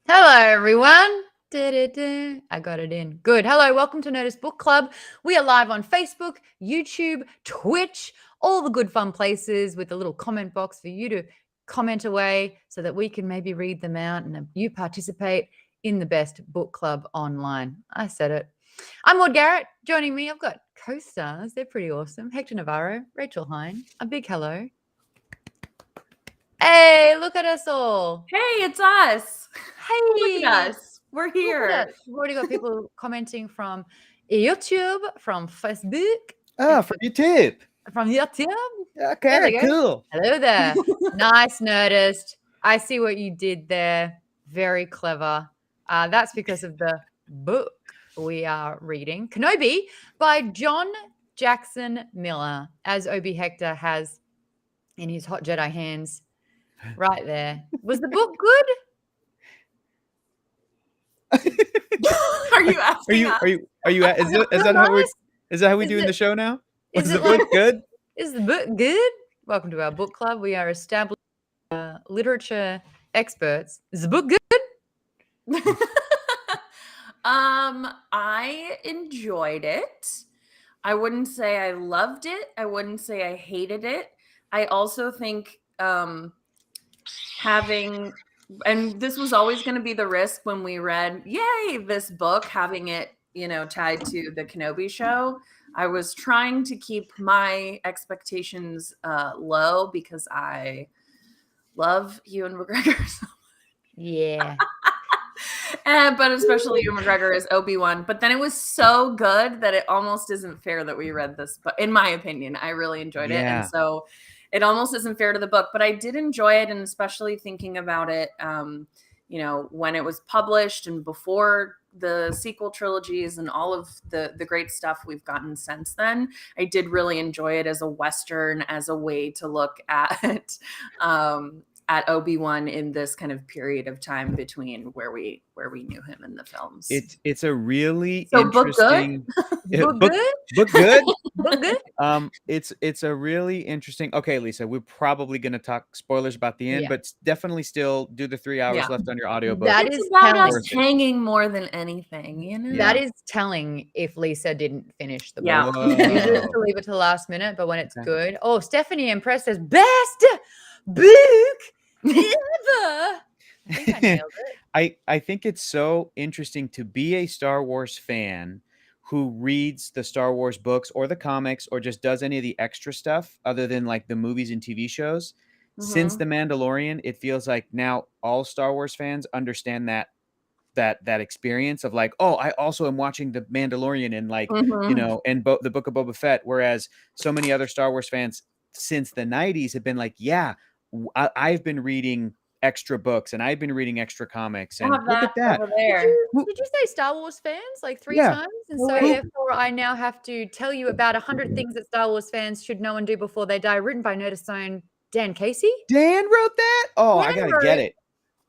Hello, everyone. I got it in. Good. Hello, welcome to Nerdist Book Club. We are live on Facebook, YouTube, Twitch, all the good fun places with a little comment box for you to comment away so that we can maybe read them out and you participate in the best book club online. I said it. I'm Maude Garrett. Joining me, I've got co-stars. They're pretty awesome. Hector Navarro, Rachel Heine. A big hello. Hey, look at us all. Hey, it's us. Hey. Look at us. We're here. We've already got people commenting from YouTube, from Facebook. From YouTube. From YouTube. Okay, cool. Hello there. Nice, Nerdist. I see what you did there. Very clever. That's because of the book we are reading. Kenobi by John Jackson Miller, as Obi Hector has in his Hot Jedi hands right there. Was the book good? Are you asking us? Is that how we do in the show now? Is the book good? Is the book good? Welcome to our book club. We are established literature experts. Is the book good? I enjoyed it. I wouldn't say I loved it. I wouldn't say I hated it. I also think and this was always going to be the risk when we read, this book, having it, tied to the Kenobi show. I was trying to keep my expectations low because I love Ewan McGregor so much. Yeah. But especially Ewan McGregor as Obi-Wan. But then it was so good that it almost isn't fair that we read this. But in my opinion, I really enjoyed it. And so it almost isn't fair to the book, but I did enjoy it. And especially thinking about it, when it was published and before the sequel trilogies and all of the great stuff we've gotten since then, I did really enjoy it as a Western, as a way to look at Obi-Wan in this kind of period of time between where we knew him in the films. It's a really interesting book good? Book good? Book good? It's a really interesting. Okay, Lisa, we're probably going to talk spoilers about the end, but definitely still do the 3 hours left on your audiobook. That it's is about us hanging more than anything, That is telling if Lisa didn't finish the book. Yeah. Usually to leave it to the last minute, but when it's good. Oh, Stephanie Impress says best book ever. I think I nailed it. I think it's so interesting to be a Star Wars fan who reads the Star Wars books or the comics or just does any of the extra stuff other than like the movies and TV shows. Since The Mandalorian, it feels like now all Star Wars fans understand that experience of like, oh, I also am watching The Mandalorian and like, and the Book of Boba Fett. Whereas so many other Star Wars fans since the 90s have been like, I've been reading extra books and I've been reading extra comics and look at that. Over there. Did you say Star Wars fans like 3 times? And so therefore I now have to tell you about 100 things that Star Wars fans should know and do before they die, written by Nerdist's own Dan Casey. Dan wrote that? Oh, I gotta get it.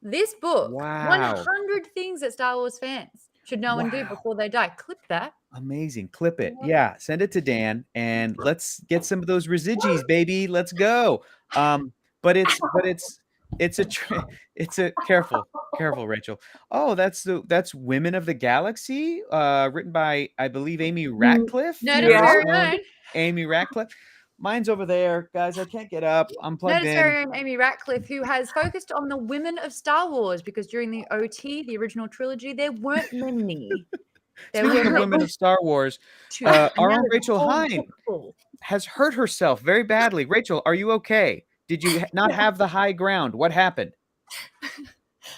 This book. Wow. 100 things that Star Wars fans should know and do before they die. Clip that. Amazing. Clip it. Yeah. Send it to Dan and let's get some of those residues, baby. Let's go. But it's a careful, Rachel. Oh, that's Women of the Galaxy, written by, I believe, Amy Ratcliffe. Amy Ratcliffe. Mine's over there, guys. I can't get up. I'm plugged in. Very own Amy Ratcliffe, who has focused on the women of Star Wars, because during the OT, the original trilogy, there weren't many. Speaking of women of Star Wars, our own Rachel Heine has hurt herself very badly. Rachel, are you okay? Did you not have the high ground? What happened?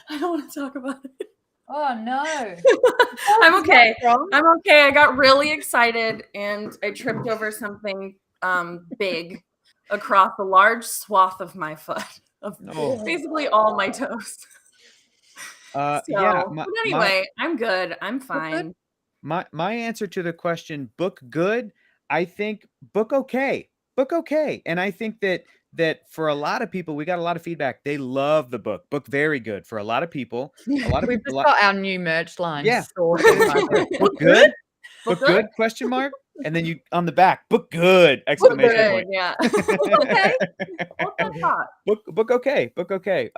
I don't want to talk about it. Oh, no. I'm okay. I'm okay. I got really excited and I tripped over something big across a large swath of my foot. Basically all my toes. But anyway, I'm good. I'm fine. My answer to the question, book good, I think book okay. Book okay. And I think that for a lot of people, we got a lot of feedback. They love the book. Book very good for a lot of people. We've just got our new merch line. Yeah. Book good? Book good? Question mark. And then you on the back, book good! Exclamation point. Yeah. Okay. thought. book okay.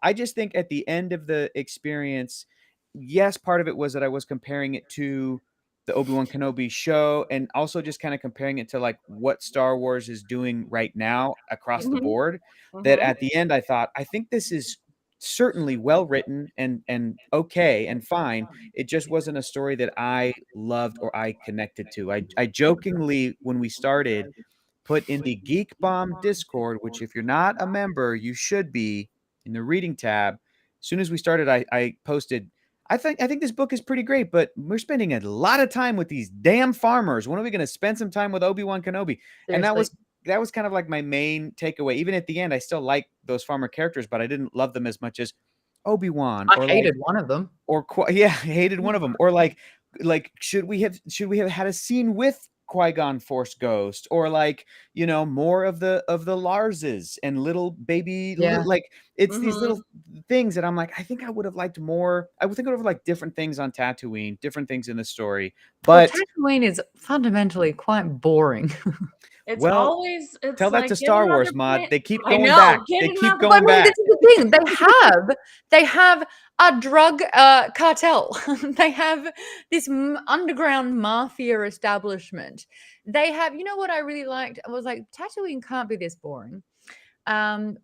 I just think at the end of the experience, yes, part of it was that I was comparing it to the Obi-Wan Kenobi show, and also just kind of comparing it to like what Star Wars is doing right now across the Mhm. board. That Mhm. at the end I thought, I think this is certainly well written and okay and fine. It just wasn't a story that I loved or I connected to. I jokingly, when we started, put in the Geek Bomb Discord, which if you're not a member, you should be, in the reading tab. As soon as we started, I posted, I think this book is pretty great, but we're spending a lot of time with these damn farmers. When are we going to spend some time with Obi-Wan Kenobi? And Seriously. that was kind of like my main takeaway. Even at the end, I still like those farmer characters, but I didn't love them as much as Obi-Wan I or like hated one of them. yeah, I hated one of them. Or like should we have had a scene with Qui-Gon Force Ghost, or like, more of the Larses and little baby Yeah. like it's these Mhm. little things that I'm like, I think I would have liked more. I would think I would have liked different things on Tatooine, different things in the story. Well, But Tatooine is fundamentally quite boring. It's well, it's tell that like to get Star another Wars, Mod. planet. They keep I going know, back. get They keep another But I going mean, back. this is the thing. They have a drug cartel. They have this underground mafia establishment. They have, you know what I really liked? I was like, Tatooine can't be this boring.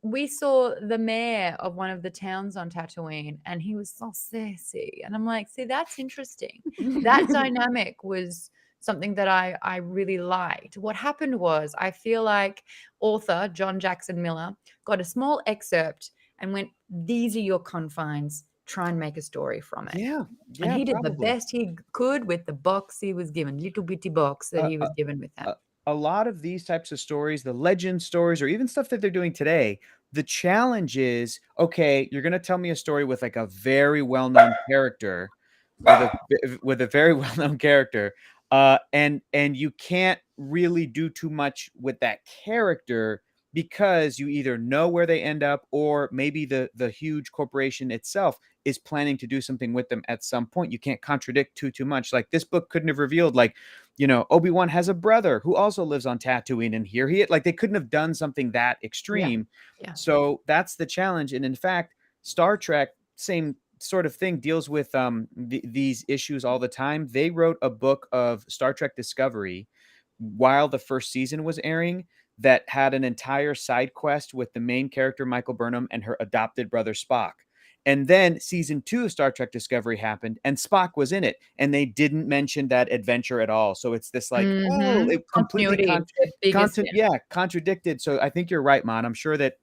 We saw the mayor of one of the towns on Tatooine, and he was so sassy. And I'm like, see, that's interesting. That dynamic was something that I really liked. What happened was, I feel like author John Jackson Miller got a small excerpt and went, these are your confines. Try and make a story from it. Yeah, And yeah, he did the probably. best he could with the box he was given, little bitty box that Uh, he uh, was given with that. a lot of these types of stories, the legend stories, or even stuff that they're doing today, the challenge is, okay, you're going to tell me a story with like a very well-known character, with a very well-known character, and you can't really do too much with that character because you either know where they end up, or maybe the huge corporation itself is planning to do something with them at some point. You can't contradict too much. Like, this book couldn't have revealed, like, Obi-Wan has a brother who also lives on Tatooine, and here he, like, they couldn't have done something that extreme. Yeah. So that's the challenge. And in fact, Star Trek, same sort of thing, deals with these issues all the time. They wrote a book of Star Trek Discovery while the first season was airing that had an entire side quest with the main character Michael Burnham and her adopted brother Spock. And then season 2 of Star Trek Discovery happened, and Spock was in it, and they didn't mention that adventure at all. So it's this like, oh, Mhm. it completely Continuity is the biggest content, yeah, contradicted. So I think you're right, Mon. I'm sure that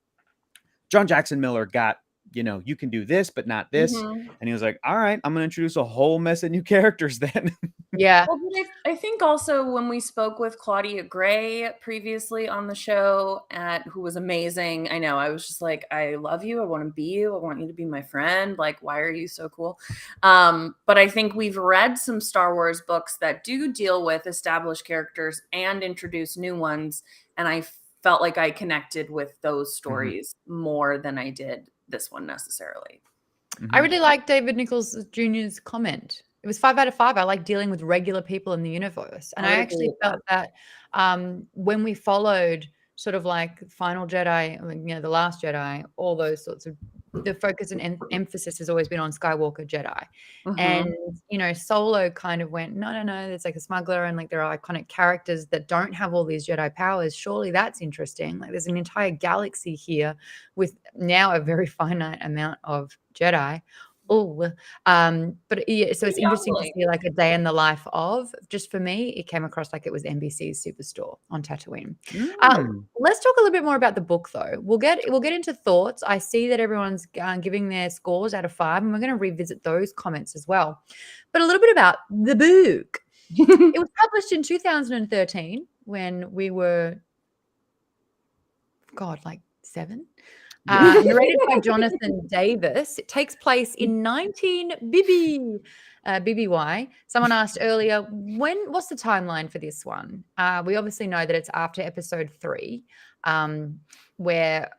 John Jackson Miller got, you can do this, but not this. Mhm. And he was like, all right, I'm going to introduce a whole mess of new characters then. Yeah. Well, but I think also when we spoke with Claudia Gray previously on the show, who was amazing. I know, I was just like, I love you. I want to be you. I want you to be my friend. Like, why are you so cool? But I think we've read some Star Wars books that do deal with established characters and introduce new ones. And I felt like I connected with those stories more than I did this one necessarily. I really like David Nichols Jr.'s comment. It was 5 out of 5. I like dealing with regular people in the universe. And I I would agree actually with felt that when we followed sort of like Final Jedi, The Last Jedi, all those sorts of, the focus and emphasis has always been on Skywalker Jedi. And, Solo kind of went, no, there's like a smuggler and like there are iconic characters that don't have all these Jedi powers. Surely that's interesting. Like, there's an entire galaxy here with now a very finite amount of Jedi. But yeah, so it's interesting to see like a day in the life of, just for me, it came across like it was NBC's Superstore on Tatooine. Let's talk a little bit more about the book though. We'll get into thoughts. I see that everyone's giving their scores out of 5, and we're going to revisit those comments as well. But a little bit about the book. It was published in 2013 when we were, like 7. Narrated by Jonathan Davis. It takes place in 19 BBY. Someone asked earlier, what's the timeline for this one? We obviously know that it's after episode 3, where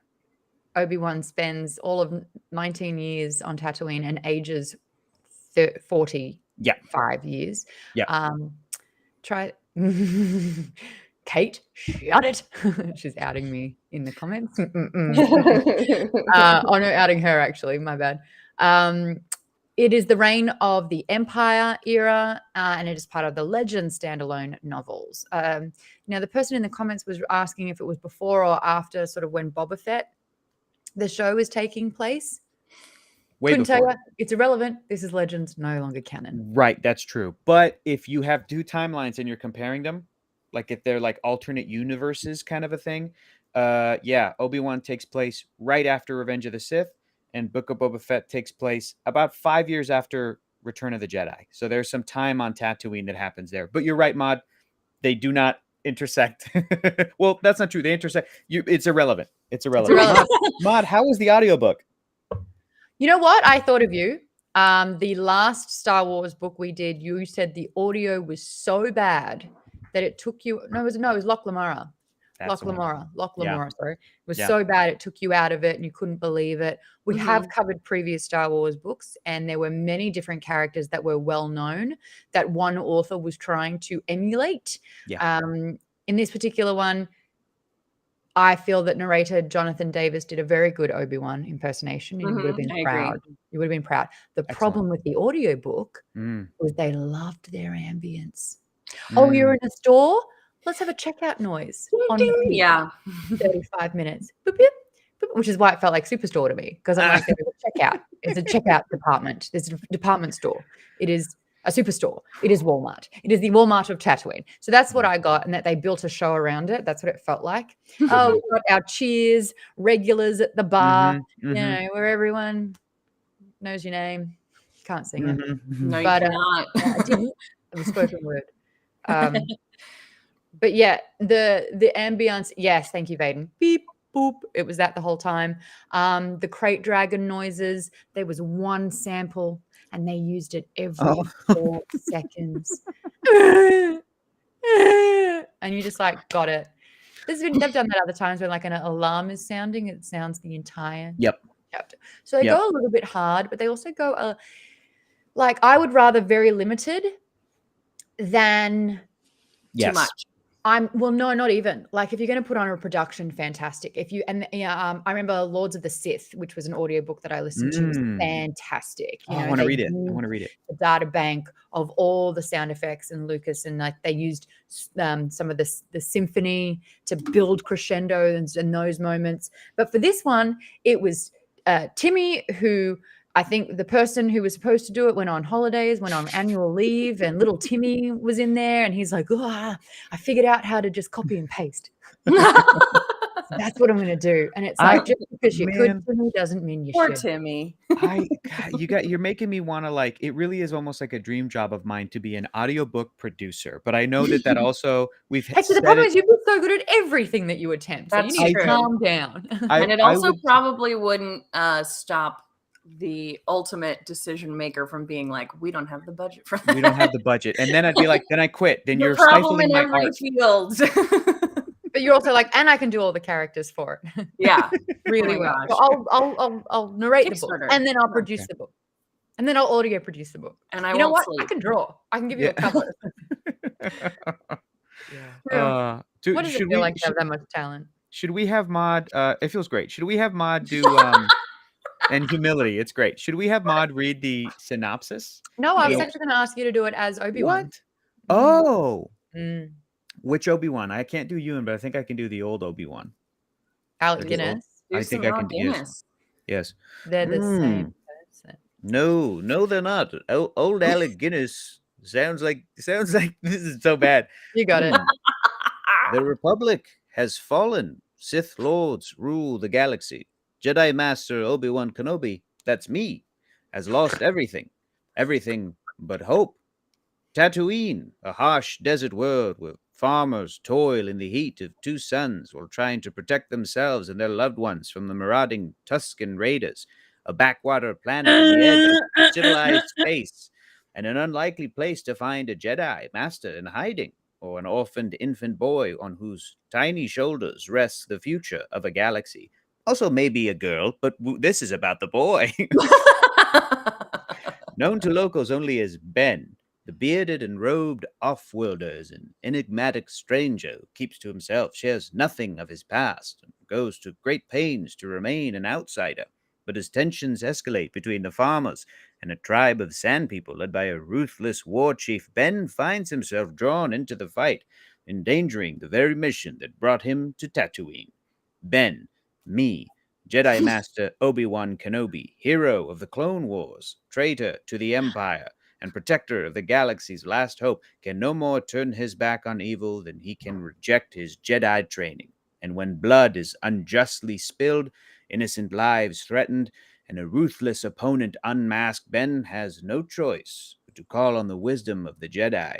Obi-Wan spends all of 19 years on Tatooine and ages 45 years. Yeah. Try Kate, shut it. She's outing me in the comments. Oh, no, outing her, actually. My bad. It is the reign of the Empire era, and it is part of the Legend standalone novels. Now, the person in the comments was asking if it was before or after sort of when Boba Fett, the show, is taking place. Way Couldn't before. tell you. It's irrelevant. This is Legends, no longer canon. Right, that's true. But if you have two timelines and you're comparing them, like if they're like alternate universes kind of a thing, yeah, Obi-Wan takes place right after Revenge of the Sith, and Book of Boba Fett takes place about 5 years after Return of the Jedi. So there's some time on Tatooine that happens there. But you're right, Maude. They do not intersect. Well, that's not true. They intersect. It's irrelevant. It's irrelevant. Maude, how was the audiobook? You know what? I thought of you. The last Star Wars book we did, you said the audio was so bad that it took you. No, it was Loch Lamora. Loch Lamora, sorry. It was so bad it took you out of it and you couldn't believe it. We have covered previous Star Wars books, and there were many different characters that were well known that one author was trying to emulate. Yeah. In this particular one, I feel that narrator Jonathan Davis did a very good Obi-Wan impersonation, and you would have been proud. You would have been proud. The problem with the audiobook was they loved their ambience. Oh, you're in a store? Let's have a checkout noise. On 35 minutes. Boop, boop, boop, which is why it felt like Superstore to me, because I'm like, there's a checkout. It's a checkout department. There's a department store. It is a superstore. It is Walmart. It is the Walmart of Tatooine. So that's what I got, and that they built a show around it. That's what it felt like. Oh, we got our cheers, regulars at the bar, you know, where everyone knows your name. Can't sing it. No, but, you cannot. I didn't. It was spoken word. But yeah, the ambience. Yes, thank you, Vaden. Beep, boop. It was that the whole time. The crate dragon noises. There was one sample, and they used it every 4 seconds. And you just like got it. They've done that other times when like an alarm is sounding. It sounds the entire chapter. So they go a little bit hard, but they also go like I would rather very limited than too much. Well, no, not even. Like if you're going to put on a production, fantastic. If you I remember Lords of the Sith, which was an audiobook that I listened to, was fantastic. I want to read it. I want to read it. The data bank of all the sound effects and Lucas, and like they used some of the symphony to build crescendo and those moments. But for this one, it was Timmy, who I think the person who was supposed to do it went on holidays, went on annual leave, and little Timmy was in there, and he's like, I figured out how to just copy and paste. That's what I'm going to do. And it's like, just because you could, Timmy, doesn't mean you Poor should. Timmy. You're making me want to like, it really is almost like a dream job of mine to be an audiobook producer. But I know that also Hector, the problem is you've been so good at everything that you attempt. So you need to calm down. And it also probably wouldn't stop the ultimate decision maker from being like, we don't have the budget for that. We don't have the budget. And then I'd be like, then I quit. Then you're problem stifling in my every art. field. But you're also like, and I can do all the characters for it. Yeah. Really well. So I'll narrate the book, and then I'll produce the book. And then I'll audio produce the book. And you know what? Sleep. I can draw. I can give you a cover. What does it feel like to have that much talent? Should we have Maude? It feels great. Should we have Maude do and humility? It's great. Should we have Maude read the synopsis? No, I was actually going to ask you to do it as Obi-Wan. What? Oh. Which Obi-Wan? I can't do Ewan, but I think I can do the old Obi-Wan. Alec Guinness. I think I can do. Yes. They're the same person. No, they're not. Old Alec Guinness sounds like this is so bad. You got it. The Republic has fallen. Sith Lords rule the galaxy. Jedi Master Obi-Wan Kenobi, that's me, has lost everything but hope. Tatooine, a harsh desert world where farmers toil in the heat of 2 suns while trying to protect themselves and their loved ones from the marauding Tusken raiders, a backwater planet on the edge of civilized space, and an unlikely place to find a Jedi Master in hiding, or an orphaned infant boy on whose tiny shoulders rests the future of a galaxy. Also, maybe a girl, but this is about the boy. Known to locals only as Ben, The bearded and robed off-worlder is an enigmatic stranger who keeps to himself, shares nothing of his past, and goes to great pains to remain an outsider. But as tensions escalate between the farmers and a tribe of sand people led by a ruthless war chief, Ben finds himself drawn into the fight, endangering the very mission that brought him to Tatooine. Ben, me, Jedi Master Obi-Wan Kenobi, hero of the Clone Wars, traitor to the Empire, and protector of the galaxy's last hope, can no more turn his back on evil than he can reject his Jedi training. And when blood is unjustly spilled, innocent lives threatened, and a ruthless opponent unmasked, Ben has no choice but to call on the wisdom of the Jedi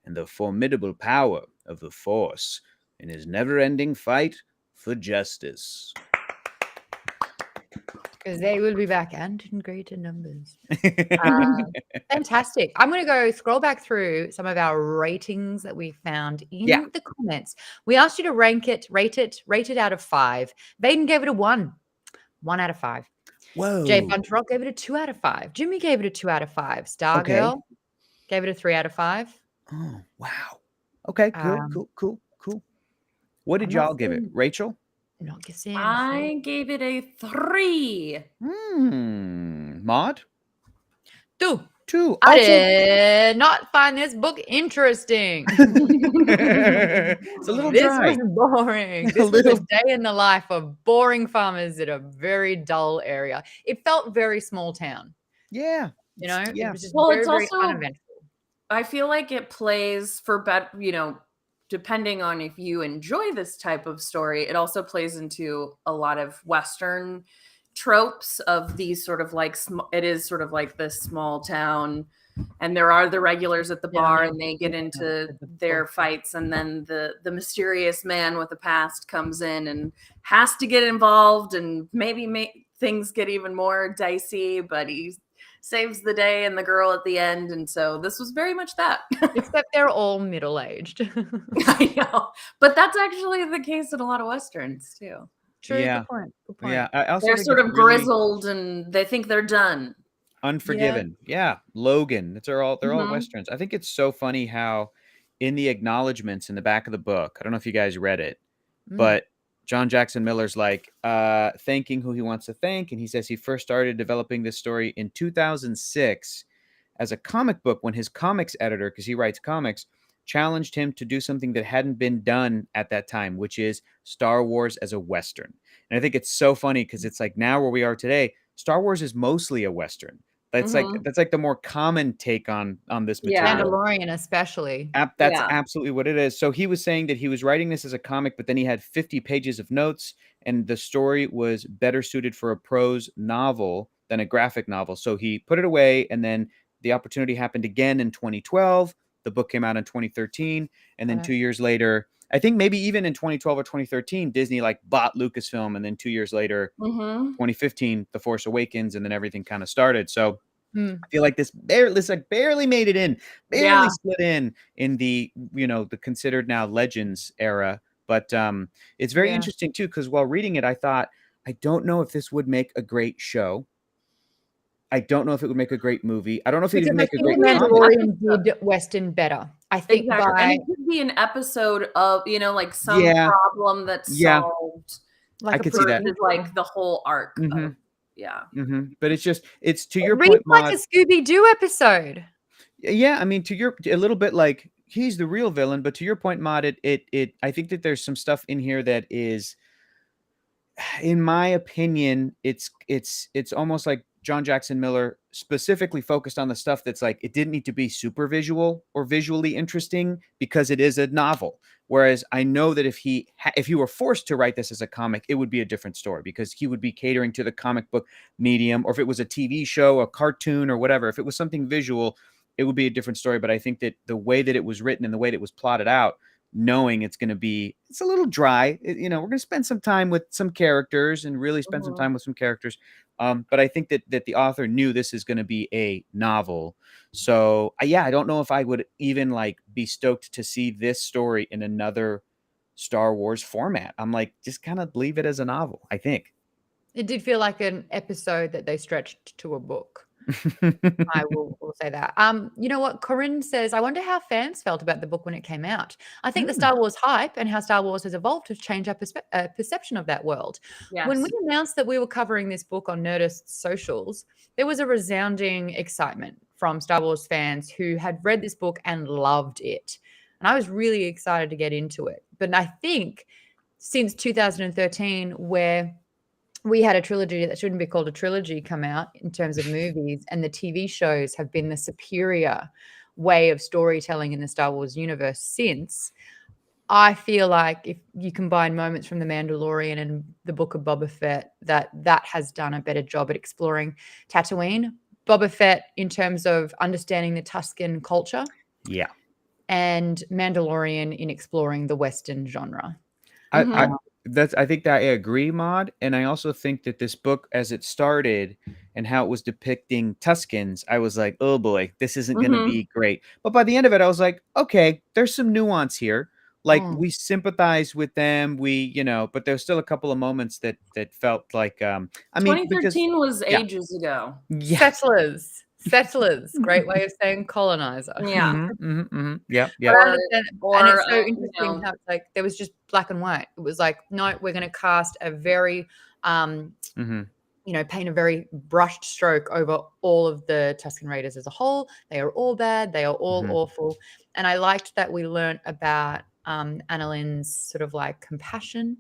and the formidable power of the Force in his never-ending fight for justice. Because they will be back and in greater numbers. Fantastic. I'm going to go scroll back through some of our ratings that we found in the comments. We asked you to rate it out of 5. Baden gave it a 1. 1 out of 5. Whoa. Jay Buntrock gave it a 2 out of 5. Jimmy gave it a 2 out of 5. Stargirl gave it a 3 out of 5. Oh, wow. Okay, cool. What did y'all give it? Rachel? Not Cassandra. I gave it a 3. Maude? 2. I did not find this book interesting. It's a little dry. This was boring. This was a day in the life of boring farmers in a very dull area. It felt very small town. Yeah. You know? Yeah. It was just Well, very, it's very also, uneventful. I feel like it plays for depending on if you enjoy this type of story, it also plays into a lot of Western tropes of these sort of like, it is sort of like this small town, and there are the regulars at the bar, and they get into their fights, and then the mysterious man with the past comes in and has to get involved, and maybe make things get even more dicey, but he saves the day and the girl at the end. And so this was very much that. Except they're all middle-aged. I know. But that's actually the case in a lot of Westerns too. True. Yeah. Good point. Yeah. I also They're think sort it's of really grizzled and they think they're done. Unforgiven. Yeah. Logan. They're all Westerns. I think it's so funny how in the acknowledgments in the back of the book, I don't know if you guys read it, but John Jackson Miller's like thanking who he wants to thank. And he says he first started developing this story in 2006 as a comic book when his comics editor, because he writes comics, challenged him to do something that hadn't been done at that time, which is Star Wars as a Western. And I think it's so funny because it's like now where we are today, Star Wars is mostly a Western. That's like the more common take on this material. Mandalorian especially. That's absolutely what it is. So he was saying that he was writing this as a comic, but then he had 50 pages of notes, and the story was better suited for a prose novel than a graphic novel. So he put it away, and then the opportunity happened again in 2012. The book came out in 2013, and then 2 years later, I think maybe even in 2012 or 2013, Disney like bought Lucasfilm, and then 2 years later, 2015, The Force Awakens, and then everything kind of started. So I feel like this barely made it in, barely slid in the the considered now Legends era. But it's very interesting too, because while reading it, I thought, I don't know if this would make a great show. I don't know if it would make a great movie. I don't know if it would make a great Mandalorian did Western better. I think and it could be an episode of like some problem that's solved. Like I could see that. Is like the whole arc. Of, But it's to your point, point, like Maude, a Scooby-Doo episode. Yeah, I mean, a little bit like he's the real villain, but to your point, Maude, I think that there's some stuff in here that is, in my opinion, it's almost like John Jackson Miller specifically focused on the stuff that's like, it didn't need to be super visual or visually interesting because it is a novel. Whereas I know that if he were forced to write this as a comic, it would be a different story because he would be catering to the comic book medium, or if it was a TV show, a cartoon or whatever, if it was something visual, it would be a different story. But I think that the way that it was written and the way that it was plotted out, knowing it's a little dry, we're going to spend some time with some characters and really spend some time with some characters. But I think that the author knew this is going to be a novel. So I don't know if I would even be stoked to see this story in another Star Wars format. I'm like, just kind of leave it as a novel, I think. It did feel like an episode that they stretched to a book. I will say that. You know what? Corinne says, I wonder how fans felt about the book when it came out. I think the Star Wars hype and how Star Wars has evolved has changed our perception of that world. When we announced that we were covering this book on Nerdist socials, there was a resounding excitement from Star Wars fans who had read this book and loved it. And I was really excited to get into it. But I think since 2013, where we had a trilogy that shouldn't be called a trilogy come out in terms of movies, and the TV shows have been the superior way of storytelling in the Star Wars universe since. I feel like if you combine moments from The Mandalorian and the Book of Boba Fett, that has done a better job at exploring Tatooine. Boba Fett in terms of understanding the Tusken culture. Yeah. And Mandalorian in exploring the Western genre. I think that I agree, Maude. And I also think that this book, as it started and how it was depicting Tuskens, I was like, oh boy, this isn't going to be great. But by the end of it, I was like, okay, there's some nuance here. Like we sympathize with them, but there's still a couple of moments that felt like, 2013 was ages ago. Yeah. Settlers, great way of saying colonizer. Yeah. Yeah. But I understand, and it's so interesting how it's like there was just black and white. It was like, no, we're going to cast a very, paint a very brushed stroke over all of the Tusken Raiders as a whole. They are all bad. They are all awful. And I liked that we learned about Annalyn's sort of like compassion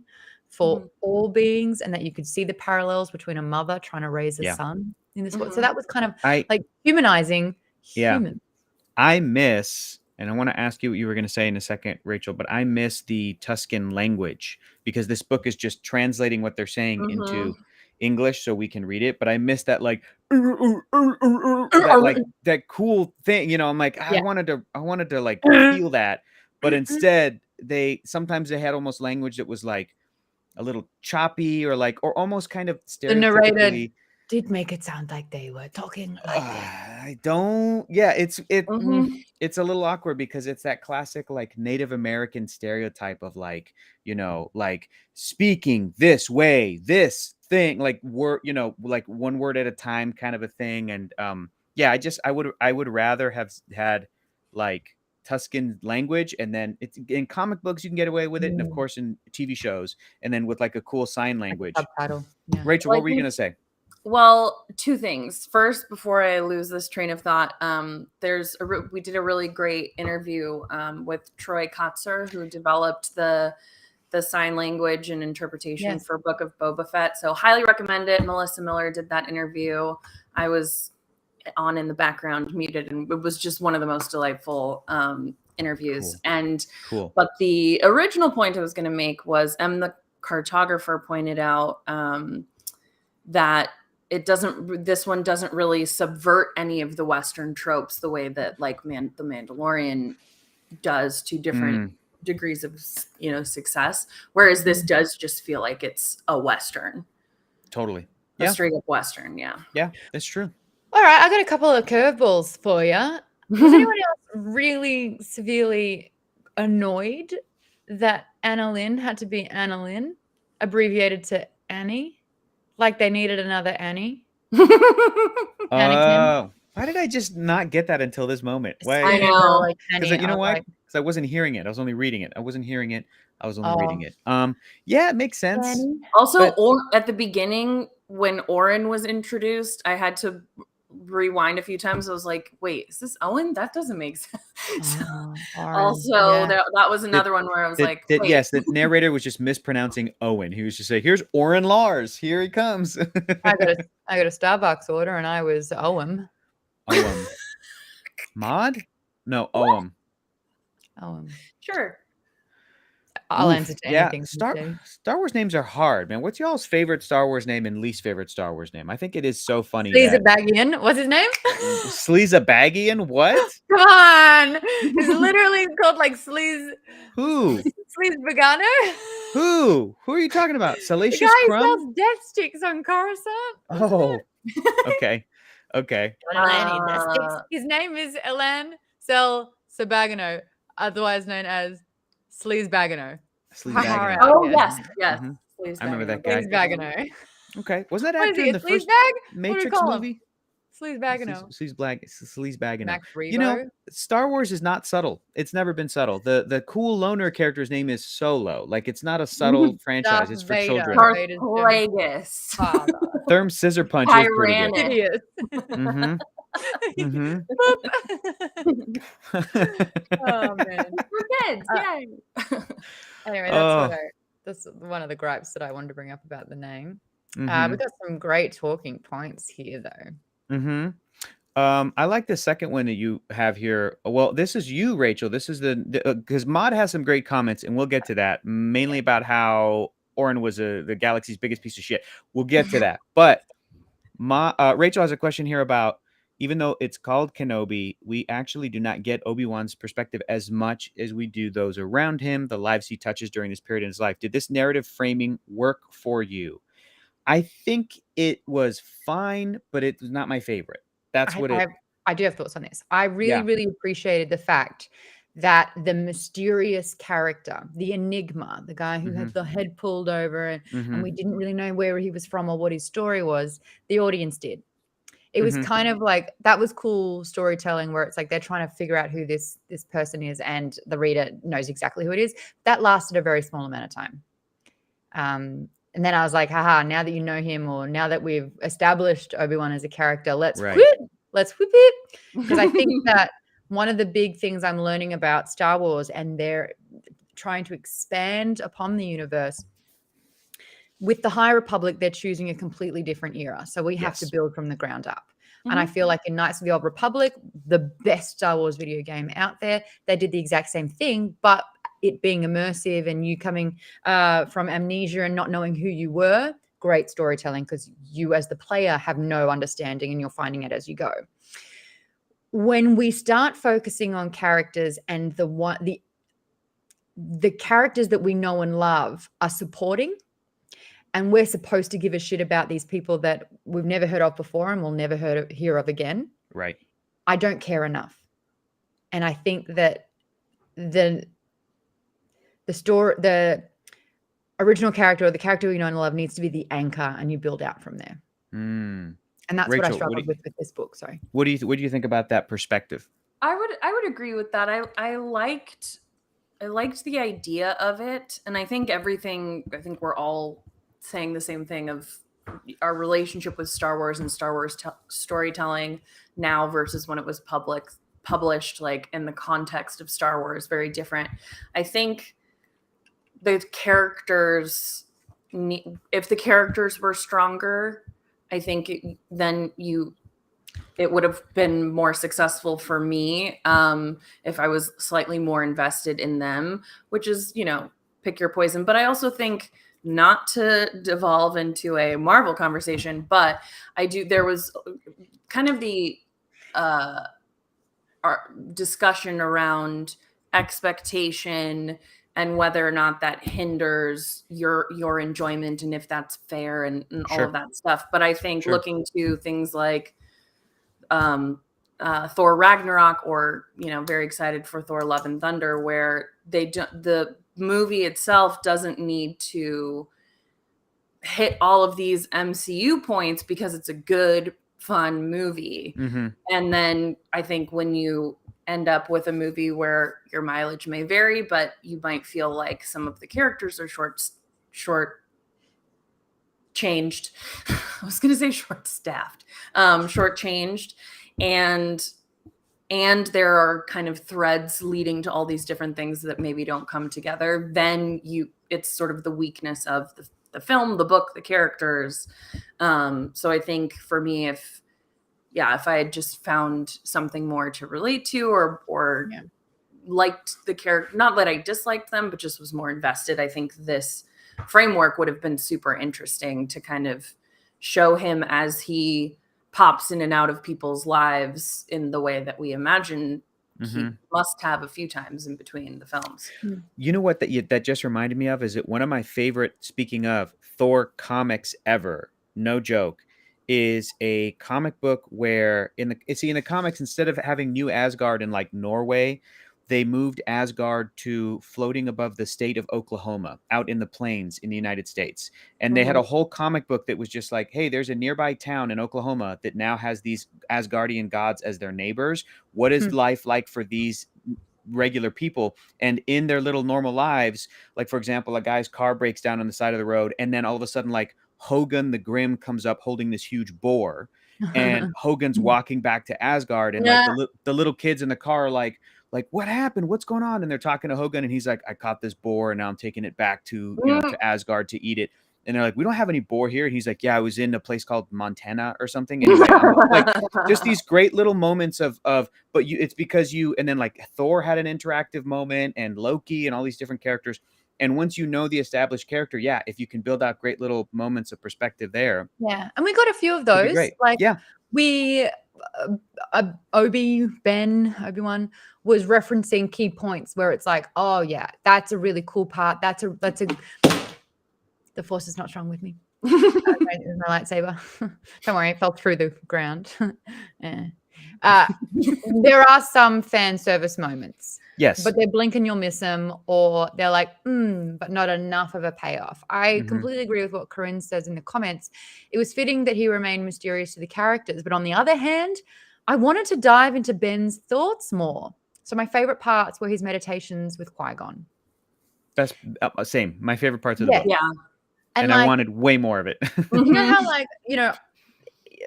for all beings, and that you could see the parallels between a mother trying to raise a son in this world. So that was kind of like humanizing humans. I miss, and I want to ask you what you were going to say in a second, Rachel, but I miss the Tusken language because this book is just translating what they're saying into English so we can read it. But I miss that that cool thing. I'm like, I wanted to like feel that, but instead sometimes they had almost language that was like a little choppy or almost kind of stereotypically. The narrator did make it sound like they were talking like I don't. Yeah, it's a little awkward because it's that classic like Native American stereotype of like speaking this way, this thing, like word, like one word at a time kind of a thing. And I would rather have had like Tusken language, and then it's in comic books you can get away with it, and of course in TV shows, and then with like a cool sign language subtitle. Yeah. Rachel, what were you gonna say? Well, two things. First, before I lose this train of thought, we did a really great interview with Troy Kotzer, who developed the sign language and interpretation for Book of Boba Fett. So highly recommend it. Melissa Miller did that interview. I was on in the background, muted, and it was just one of the most delightful interviews. But the original point I was going to make was the cartographer pointed out that this one doesn't really subvert any of the Western tropes the way that like the Mandalorian does to different degrees of success, whereas this does just feel like it's a Western. Totally. A straight up Western. Yeah, that's true. All right, I got a couple of curveballs for you. Was anyone else really severely annoyed that Annalyn had to be Annalyn, abbreviated to Annie? Like they needed another Annie? Why did I just not get that until this moment? I know. Because you know why? Because I wasn't hearing it. I was only reading it. I wasn't hearing it. I was only reading it. It makes sense. Annie? Also, at the beginning when Oren was introduced, I had to rewind a few times. I was like, wait, is this Owen? That doesn't make sense. That was another one where I was like, wait. Yes, the narrator was just mispronouncing Owen. He was just saying, here's Oren Lars, here he comes. I got a Starbucks order and I was Owen. Maude? No, Owen. Sure. I'll answer to anything. Star Wars names are hard, man. What's y'all's favorite Star Wars name and least favorite Star Wars name? I think it is so funny. Sleazabagian. What's his name? Sleazabagian? What? Come on. It's literally called like Sleaze. Who? Sleazebagano? Who? Who are you talking about? Salacious the guy Crumb? Who sells death sticks on Coruscant. Oh. Okay. His name is Elan Sabagano, otherwise known as Sleazebagano. Oh, yes. I remember that guy. Sleazebagano. Okay. Wasn't that actor in the first Matrix movie? Sleazebaggino. Max You know, Rebo. Star Wars is not subtle. It's never been subtle. The cool loner character's name is Solo. Like, it's not a subtle franchise. Darth It's for Vader. children. Darth Vader's Plagueis. father. Therm Scissor Punch is pretty good. Tyrannic. Idiot. Mm-hmm. Mm-hmm. Oh man. For kids, yay. Anyway, Oh. that's one of the gripes that I wanted to bring up about the name. Mhm. We got some great talking points here, though. Mm-hmm. I like the second one that you have here. Well, this is you, Rachel. This is because Maude has some great comments, and we'll get to that. Mainly about how Orin was the galaxy's biggest piece of shit. We'll get to that. But Rachel has a question here about, even though it's called Kenobi, we actually do not get Obi-Wan's perspective as much as we do those around him, the lives he touches during this period in his life. Did this narrative framing work for you? I think it was fine, but it was not my favorite. That's what it. I do have thoughts on this. I really, Yeah. really appreciated the fact that the mysterious character, the enigma, the guy who had the head pulled over and we didn't really know where he was from or what his story was, the audience did. It was kind of like, that was cool storytelling where it's like they're trying to figure out who this person is and the reader knows exactly who it is. That lasted a very small amount of time. And then I was like, haha, now that you know him, or now that we've established Obi-Wan as a character, let's whip it. Because I think that one of the big things I'm learning about Star Wars, and they're trying to expand upon the universe, with the High Republic, they're choosing a completely different era. So we have to build from the ground up. And I feel like in Knights of the Old Republic, the best Star Wars video game out there, they did the exact same thing, but it being immersive and you coming from amnesia and not knowing who you were, great storytelling, because you as the player have no understanding and you're finding it as you go. When we start focusing on characters and the characters that we know and love are supporting, and we're supposed to give a shit about these people that we've never heard of before and we'll never hear of again. Right. I don't care enough. And I think that the original character, or the character we know and love, needs to be the anchor, and you build out from there. And that's Rachel, what I struggled with this book. Sorry. What do you think about that perspective? I would agree with that. I liked the idea of it, and I think we're all saying the same thing of our relationship with Star Wars and Star Wars storytelling now versus when it was published, like in the context of Star Wars, very different. I think the characters, if the characters were stronger, I think it would have been more successful for me if I was slightly more invested in them, which is, pick your poison. But I also think, not to devolve into a Marvel conversation, but there was kind of the our discussion around expectation and whether or not that hinders your enjoyment and if that's fair and all of that stuff. But I think looking to things like Thor Ragnarok, or very excited for Thor Love and Thunder, where the movie itself doesn't need to hit all of these MCU points because it's a good, fun movie. And then I think when you end up with a movie where your mileage may vary, but you might feel like some of the characters are short changed. I was going to say short-staffed, short-changed, and there are kind of threads leading to all these different things that maybe don't come together. Then it's sort of the weakness of the film, the book, the characters. So I think for me, if I had just found something more to relate to, or liked the character, not that I disliked them, but just was more invested, I think this framework would have been super interesting to kind of show him as he pops in and out of people's lives in the way that we imagine he must have a few times in between the films. You know what that just reminded me of is that one of my favorite, speaking of Thor comics ever, no joke, is a comic book where in the comics, instead of having New Asgard in like Norway, they moved Asgard to floating above the state of Oklahoma, out in the plains in the United States. And they had a whole comic book that was just like, hey, there's a nearby town in Oklahoma that now has these Asgardian gods as their neighbors. What is life like for these regular people? And in their little normal lives, like, for example, a guy's car breaks down on the side of the road, and then all of a sudden, like, Hogun the Grim comes up holding this huge boar, and Hogun's walking back to Asgard, and like the little kids in the car are like, what happened? What's going on? And they're talking to Hogun, and he's like, I caught this boar, and now I'm taking it back to to Asgard to eat it. And they're like, we don't have any boar here. And he's like, yeah, I was in a place called Montana or something. Anyway, like, just these great little moments of, but it's because and then like Thor had an interactive moment, and Loki, and all these different characters. And once you know the established character, if you can build out great little moments of perspective there. Yeah. And we got a few of those. Like, we, Obi-Wan was referencing key points where it's like, oh yeah, that's a really cool part. That's a the force is not strong with me. My lightsaber. Don't worry, it fell through the ground. Yeah. There are some fan service moments. Yes. But they blink and you'll miss them, or they're like, but not enough of a payoff. I completely agree with what Corinne says in the comments. It was fitting that he remained mysterious to the characters. But on the other hand, I wanted to dive into Ben's thoughts more. So my favorite parts were his meditations with Qui-Gon. That's same. My favorite parts of the book. Yeah. And like, I wanted way more of it. You know how, like,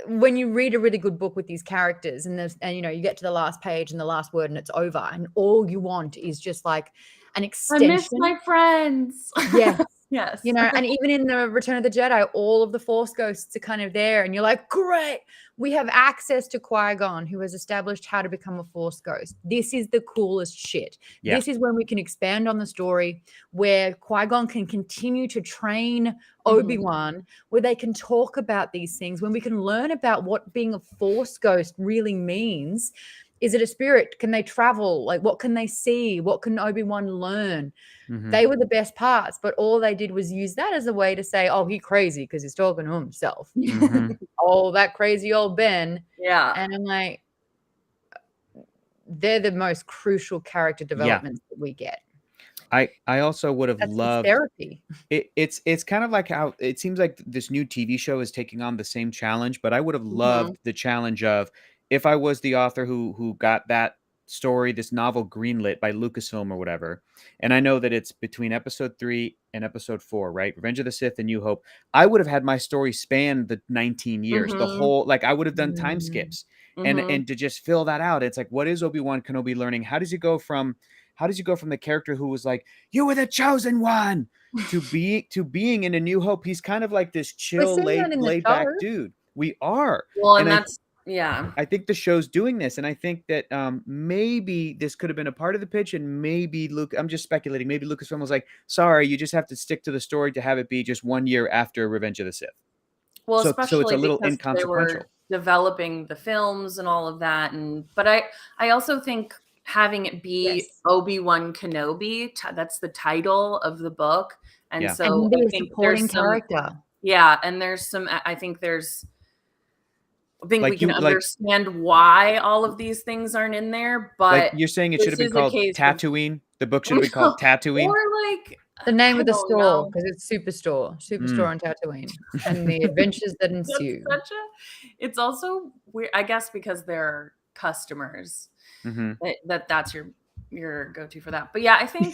when you read a really good book with these characters and you get to the last page and the last word and it's over, and all you want is just like an extension. I miss my friends. Yes. Yes. And even in the Return of the Jedi, all of the Force ghosts are kind of there, and you're like, great, we have access to Qui-Gon, who has established how to become a Force ghost. This is the coolest shit. Yeah. This is when we can expand on the story, where Qui-Gon can continue to train Obi-Wan, where they can talk about these things, when we can learn about what being a Force ghost really means. Is it a spirit? Can they travel? Like, what can they see? What can Obi-Wan learn? They were the best parts, but all they did was use that as a way to say, oh, he's crazy because he's talking to himself. Oh, that crazy old Ben. Yeah. And I'm like, they're the most crucial character developments that we get. I also would have loved therapy. It's kind of like how it seems like this new TV show is taking on the same challenge, but I would have loved the challenge of, if I was the author who got that story, this novel, greenlit by Lucasfilm or whatever, and I know that it's between episode 3 and episode 4, right? Revenge of the Sith and New Hope. I would have had my story span the 19 years, the whole, like, I would have done time skips and to just fill that out. It's like, what is Obi-Wan Kenobi learning? How does he go from the character who was like, you were the chosen one, to being in A New Hope? He's kind of like this chill, laid back dude. We are. Well, and that's, yeah. I think the show's doing this, and I think that maybe this could have been a part of the pitch, and maybe I'm just speculating, maybe Lucasfilm was like, sorry, you just have to stick to the story to have it be just 1 year after Revenge of the Sith. Well, so especially it's a little because inconsequential. they were developing the films and all of that, but I also think having it be Obi-Wan Kenobi, that's the title of the book, and so and I think supporting character. And there's some. I think we can understand why all of these things aren't in there, but like you're saying it should have been called Tatooine. The book should have been called Tatooine, or like the name of the store, because it's Superstore on Tatooine, and the adventures that ensue. It's also weird, I guess, because they're customers. That's your go-to for that. But yeah, I think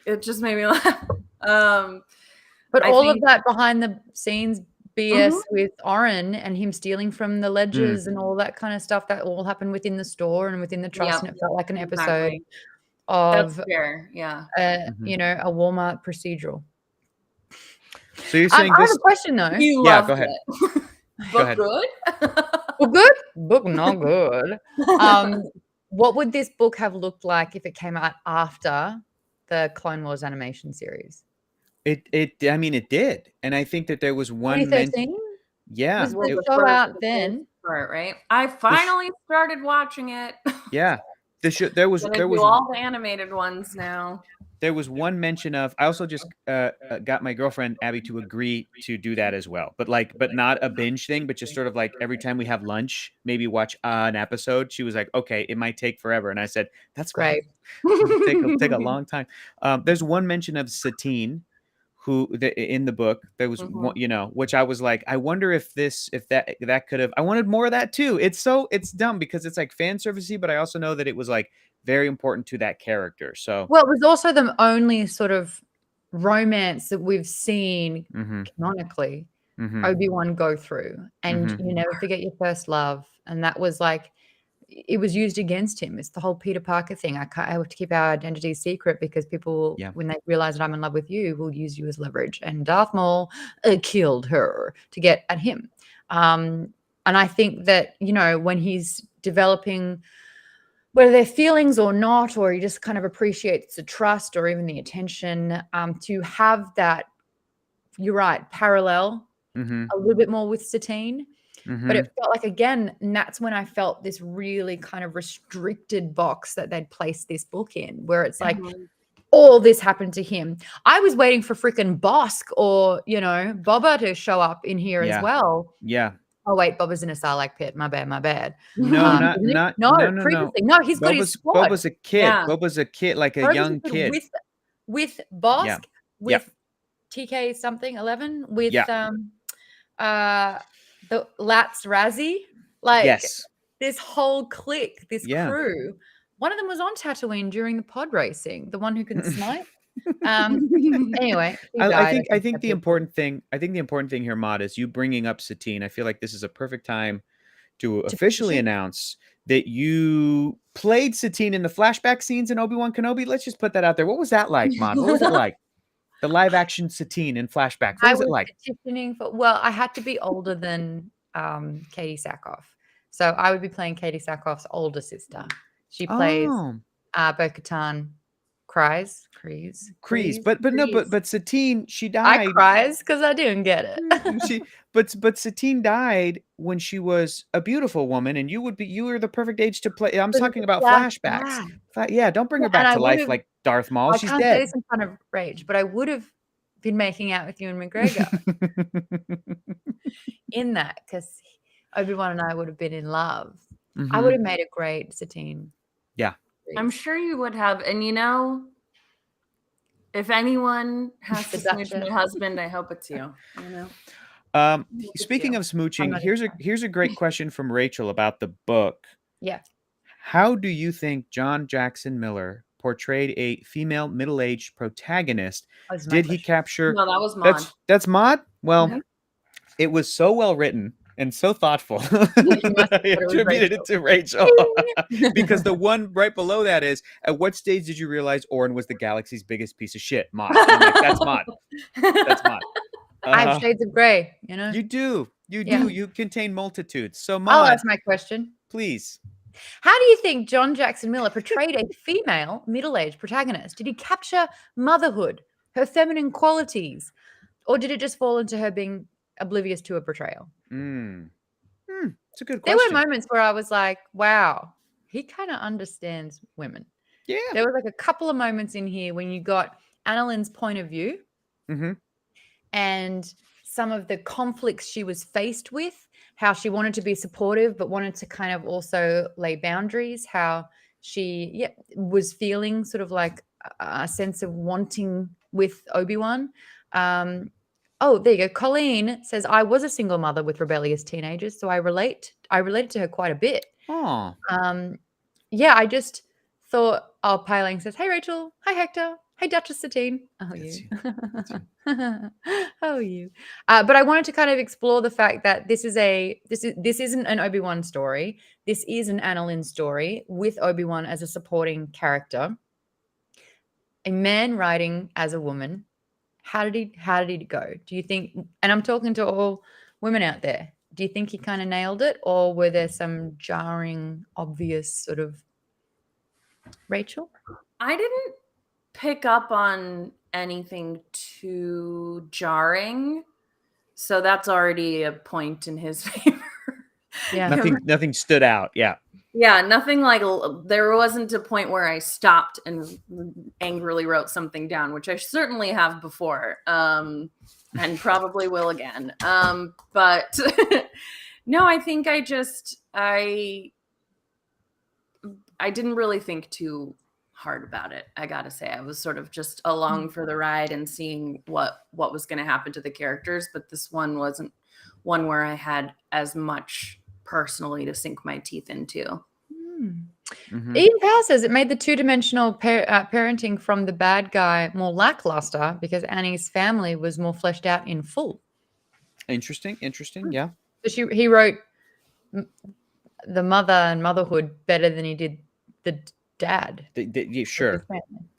it just made me laugh. But all of that behind the scenes BS with Oren and him stealing from the ledgers and all that kind of stuff, that all happened within the store and within the trust, and it felt like an episode of That's fair. Yeah. a Walmart procedural. So you're saying I have a question though. Go ahead. Book good? Book good? Book not good. What would this book have looked like if it came out after the Clone Wars animation series? It did, and I think that there was one. 2013. Yeah, was the show out then? Right. I finally started watching it. Yeah, The show, there was Gonna do all the animated ones now. There was one mention of. I also just got my girlfriend Abby to agree to do that as well, but not a binge thing, but just sort of like every time we have lunch, maybe watch an episode. She was like, "Okay, it might take forever," and I said, "That's Great. It'll take a long time." There's one mention of Satine, in the book. There was one, which I was like, I wonder if that could have. I wanted more of that too. It's dumb because it's like fan servicey, but I also know that it was like very important to that character. So well, it was also the only sort of romance that we've seen canonically Obi-Wan go through, and you never forget your first love, and that was like it was used against him. It's the whole Peter Parker thing. I have to keep our identity secret because people, when they realize that I'm in love with you, will use you as leverage. And Darth Maul killed her to get at him. And I think that when he's developing, whether they're feelings or not, or he just kind of appreciates the trust or even the attention, to have that, you're right, parallel a little bit more with Satine. But it felt like, again, and that's when I felt this really kind of restricted box that they'd placed this book in, where it's like all this happened to him. I was waiting for freaking Bosk or, Boba to show up in here as well. Yeah. Oh wait, Boba's in a Sarlacc pit. My bad. No, previously. No, he's got his squad. Boba's a kid. Yeah. Boba's a kid, like a young kid. With Bosk, with TK something 11, with the Lats Razzie, like this whole clique, this crew. One of them was on Tatooine during the pod racing. The one who can snipe. Anyway, I think the important thing here, Maude, is you bringing up Satine. I feel like this is a perfect time to officially announce that you played Satine in the flashback scenes in Obi-Wan Kenobi. Let's just put that out there. What was that like, Maude? What was it like? The live action Satine in flashback. What was it like? Petitioning for, I had to be older than Katie Sackhoff. So I would be playing Katie Sackhoff's older sister. She plays Bo-Katan Kryze. But Satine, she died. I cries because I didn't get it. But Satine died when she was a beautiful woman, and you were the perfect age to play. I'm talking about flashbacks. Don't bring her back to life like Darth Maul. She's dead. I can't say this in front of Rage, but I would have been making out with Ewan McGregor in that, because Obi-Wan and I would have been in love. I would have made a great Satine. Yeah. I'm sure you would have. And if anyone has to smooch my husband, I hope it's you. Speaking of smooching, here's a great question from Rachel about the book. Yeah. How do you think John Jackson Miller portrayed a female middle-aged protagonist? Did he capture? No, that was Maude. That's Maude? Well, it was so well written and so thoughtful that I attributed it to Rachel. Because the one right below that is, at what stage did you realize Orin was the galaxy's biggest piece of shit? Maude. I'm like, that's Maude. That's Maude. I have shades of gray, You do. You contain multitudes. So Maude, I'll ask my question. Please. How do you think John Jackson Miller portrayed a female middle-aged protagonist? Did he capture motherhood, her feminine qualities, or did it just fall into her being oblivious to a portrayal? It's a good question. There were moments where I was like, wow, he kind of understands women. Yeah. There was like a couple of moments in here when you got Annalyn's point of view and some of the conflicts she was faced with, how she wanted to be supportive but wanted to kind of also lay boundaries, how she was feeling sort of like a sense of wanting with Obi-Wan. Oh, there you go. Colleen says, I was a single mother with rebellious teenagers, so I related to her quite a bit. Oh. I just thought, Pailing says, hey, Rachel. Hi, Hector. Hey, Duchess Satine. Oh, you. Oh, you. But I wanted to kind of explore the fact that this isn't an Obi-Wan story. This is an Annalyn story with Obi-Wan as a supporting character. A man writing as a woman. How did he go? Do you think, and I'm talking to all women out there, do you think he kind of nailed it, or were there some jarring, obvious sort of Rachel? I didn't pick up on anything too jarring, so that's already a point in his favor. Yeah. Nothing stood out. Yeah. Yeah, nothing like there wasn't a point where I stopped and angrily wrote something down, which I certainly have before, and probably will again. But no, I think I didn't really think too hard about it. I gotta say, I was sort of just along for the ride and seeing what was going to happen to the characters. But this one wasn't one where I had as much personally to sink my teeth into. Ian Powell says it made the two-dimensional parenting from the bad guy more lackluster because Annie's family was more fleshed out in full. Interesting. Yeah. So he wrote the mother and motherhood better than he did the dad. Yeah, sure.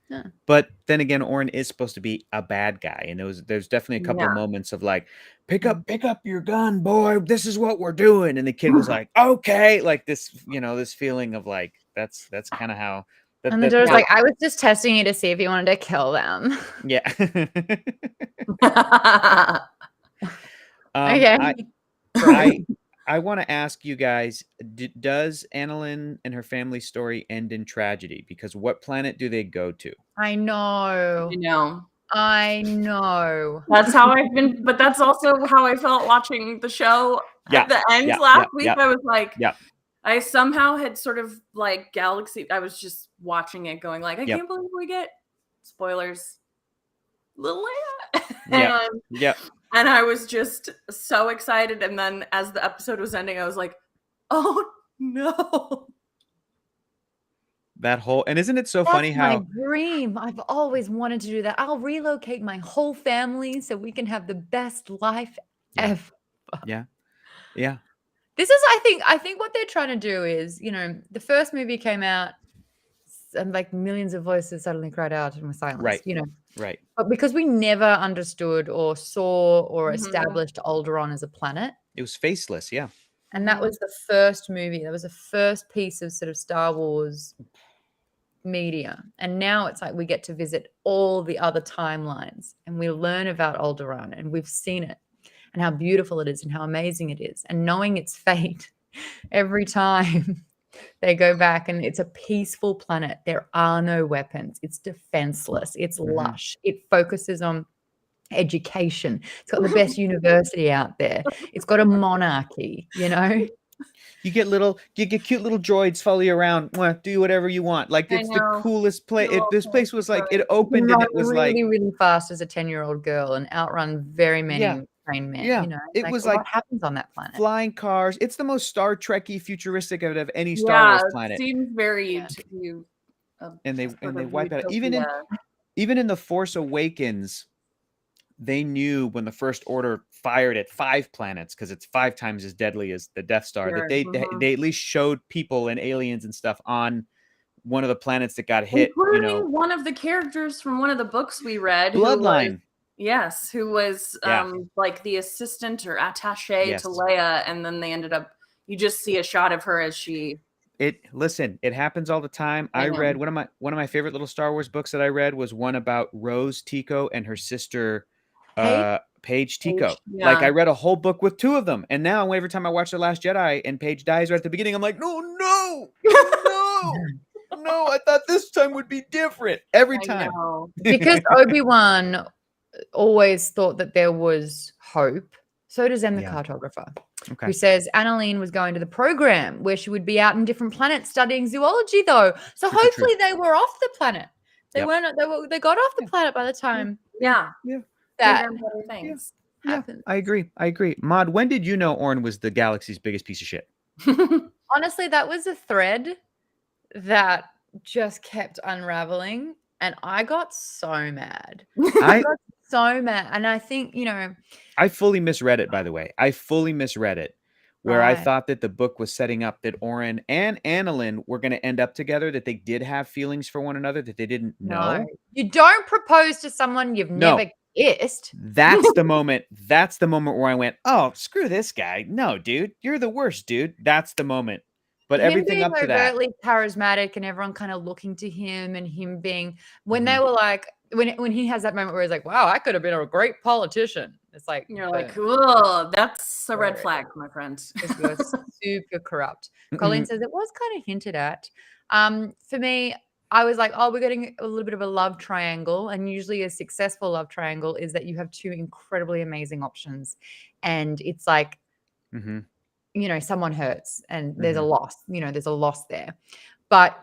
Yeah. But then again, Oren is supposed to be a bad guy, and there's definitely a couple of moments of like, pick up your gun, boy. This is what we're doing, and the kid was like, okay, like this, this feeling of like that's kind of how. And the daughter's like, I was just testing you to see if you wanted to kill them. Yeah. Okay. I want to ask you guys, does Annalyn and her family story end in tragedy? Because what planet do they go to? I know. That's how I've been, but that's also how I felt watching the show at the end last week. I was like, I somehow had sort of like I was just watching it going like, I can't believe we get spoilers. Little Leia. And I was just so excited. And then as the episode was ending, I was like, oh no. That whole, and isn't it so funny how my dream? I've always wanted to do that. I'll relocate my whole family so we can have the best life ever. Yeah. This is, I think what they're trying to do is, the first movie came out and like millions of voices suddenly cried out and were silenced, Right. But because we never understood or saw or established Alderaan as a planet. It was faceless, yeah. And that was the first movie. That was the first piece of sort of Star Wars media. And now it's like we get to visit all the other timelines and we learn about Alderaan and we've seen it and how beautiful it is and how amazing it is. And knowing its fate every time they go back, and it's a peaceful planet. There are no weapons. It's defenseless. It's lush. It focuses on education. It's got the best university out there. It's got a monarchy, You get cute little droids follow you around. Do whatever you want. Like it's the coolest place. This place was like it opened and it was really, really fast as a 10-year-old girl and outrun very many trained men. Yeah. It was like what happens on that planet? Flying cars. It's the most Star Trekky futuristic out of any Star Wars planet. It seems very and they wipe out even in The Force Awakens. They knew when the First Order fired at 5 planets, because it's 5 times as deadly as the Death Star, that they at least showed people and aliens and stuff on one of the planets that got hit. Including one of the characters from one of the books we read. Bloodline. Who was like the assistant or attaché to Leia, and then they ended up, you just see a shot of her as she... It happens all the time. I read one of my favorite little Star Wars books that I read was one about Rose Tico and her sister Paige Tico. Like I read a whole book with 2 of them, and now every time I watch The Last Jedi and Paige dies right at the beginning, I'm like, no, I thought this time would be different every time. Because Obi-Wan always thought that there was hope. So does Em the cartographer, who says Annalyn was going to the program where she would be out in different planets studying zoology, though. So hopefully they were off the planet. They weren't. They got off the planet by the time. That things. I agree. Maude, when did you know Oren was the galaxy's biggest piece of shit? Honestly, that was a thread that just kept unraveling, and I got so mad. I got so mad, and I think I fully misread it. By the way, I fully misread it, where I thought that the book was setting up that Oren and Annalyn were going to end up together, that they did have feelings for one another, that they didn't know. No. You don't propose to someone you've never kissed. That's the moment. That's the moment where I went, oh, screw this guy. No, dude, you're the worst, dude. That's the moment. But everything up to that, overtly charismatic and everyone kind of looking to him, and him being, when they were like, when he has that moment where he's like, wow, I could have been a great politician. It's like, You're like, boom. cool. That's a red Word. flag, my friend. Because you're super corrupt. Colleen says it was kind of hinted at. For me, I was like, oh, we're getting a little bit of a love triangle. And usually a successful love triangle is that you have two incredibly amazing options. And it's like, someone hurts and there's a loss, there's a loss there. But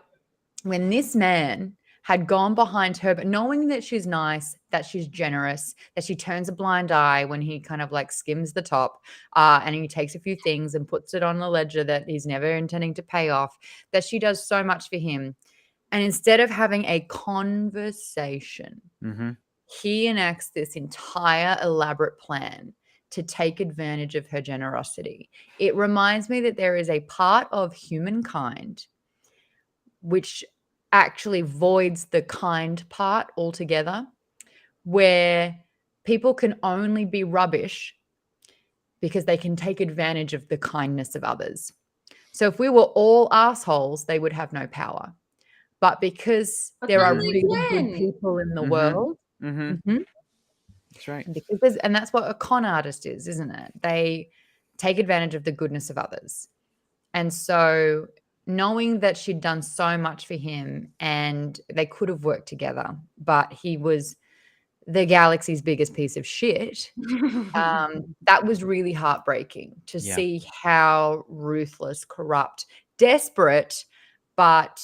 when this man had gone behind her, but knowing that she's nice, that she's generous, that she turns a blind eye when he kind of like skims the top, and he takes a few things and puts it on the ledger that he's never intending to pay off, that she does so much for him. And instead of having a conversation, he enacts this entire elaborate plan to take advantage of her generosity. It reminds me that there is a part of humankind which actually voids the kind part altogether, where people can only be rubbish because they can take advantage of the kindness of others. So if we were all assholes, they would have no power. But because there are really good people in the world, that's right. And that's what a con artist is, isn't it? They take advantage of the goodness of others. And so knowing that she'd done so much for him and they could have worked together, but he was the galaxy's biggest piece of shit, that was really heartbreaking to see how ruthless, corrupt, desperate, but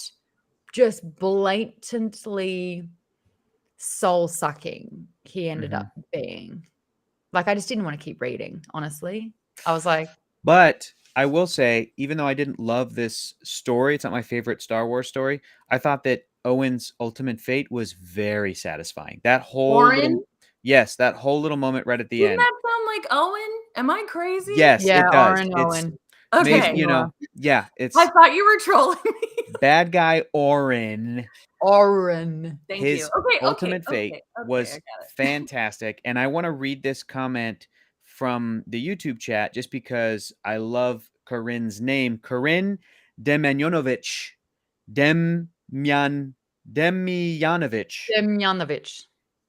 just blatantly soul-sucking he ended up being. Like, I just didn't want to keep reading, honestly. I was like... But I will say, even though I didn't love this story, it's not my favorite Star Wars story, I thought that Owen's ultimate fate was very satisfying. That whole that whole little moment right at the end. Doesn't that sound like Owen? Am I crazy? Yes, it does. Oren, Owen. Okay. It's... I thought you were trolling me. Bad guy Oren. Thank His you. Okay, ultimate fate was fantastic. And I want to read this comment from the YouTube chat just because I love Corinne's name. Corinne Demyanovich.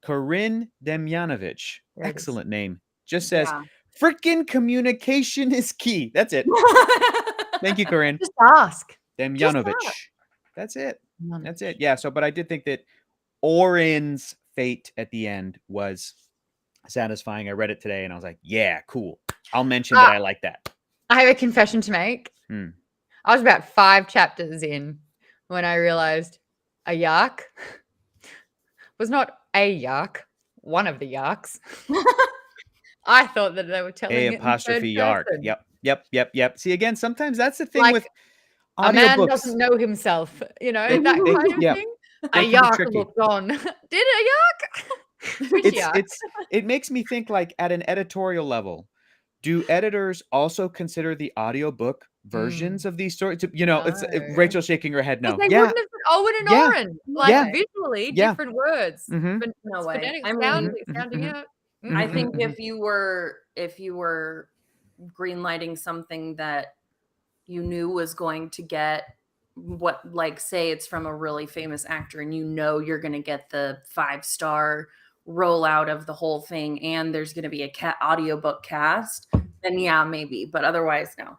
Corinne Demyanovich. Excellent name. Just says, freaking communication is key. That's it. Thank you, Corinne. Just ask. Demyanovich. That's it. That's it. Yeah. So, but I did think that Oren's fate at the end was satisfying. I read it today and I was like, yeah, cool. I'll mention that I like that. I have a confession to make. I was about 5 chapters in when I realized a yak was not a yak, one of the yaks. I thought that they were telling it apostrophe in yark. third person. Yep. See, again, sometimes that's the thing Like, with audiobooks. A man doesn't know himself, that kind of thing. A yak looked on. Did a yak? Which yak? It makes me think, like, at an editorial level, do editors also consider the audiobook versions of these stories? It's Rachel shaking her head no. They wouldn't have Owen and Oren. Like, visually different words. But no way. Sounding out. I think if you were greenlighting something that you knew was going to get what, like, say it's from a really famous actor and you're going to get the 5-star rollout of the whole thing and there's going to be a audiobook cast, then maybe, but otherwise no.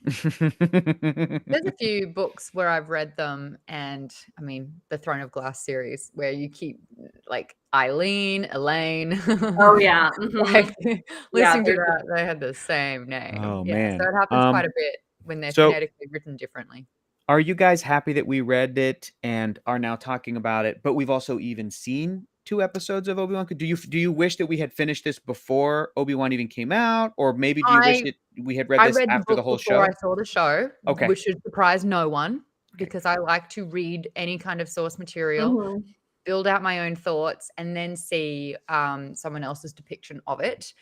There's a few books where I've read them, and I mean the Throne of Glass series, where you keep like Elaine. Oh yeah. Listening to that, they had the same name. Oh man. So it happens quite a bit when they're phonetically written differently. Are you guys happy that we read it and are now talking about it? But we've also even seen 2 episodes of Obi-Wan. Do you wish that we had finished this before Obi-Wan even came out, or maybe do you wish that we had read this after the whole show? I saw the show, okay, which should surprise no one because I like to read any kind of source material, build out my own thoughts, and then see someone else's depiction of it.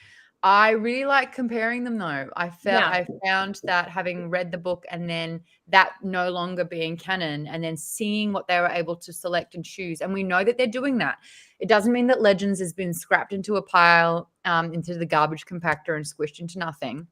I really like comparing them, though. I found that having read the book and then that no longer being canon and then seeing what they were able to select and choose. And we know that they're doing that. It doesn't mean that Legends has been scrapped into a pile, into the garbage compactor and squished into nothing.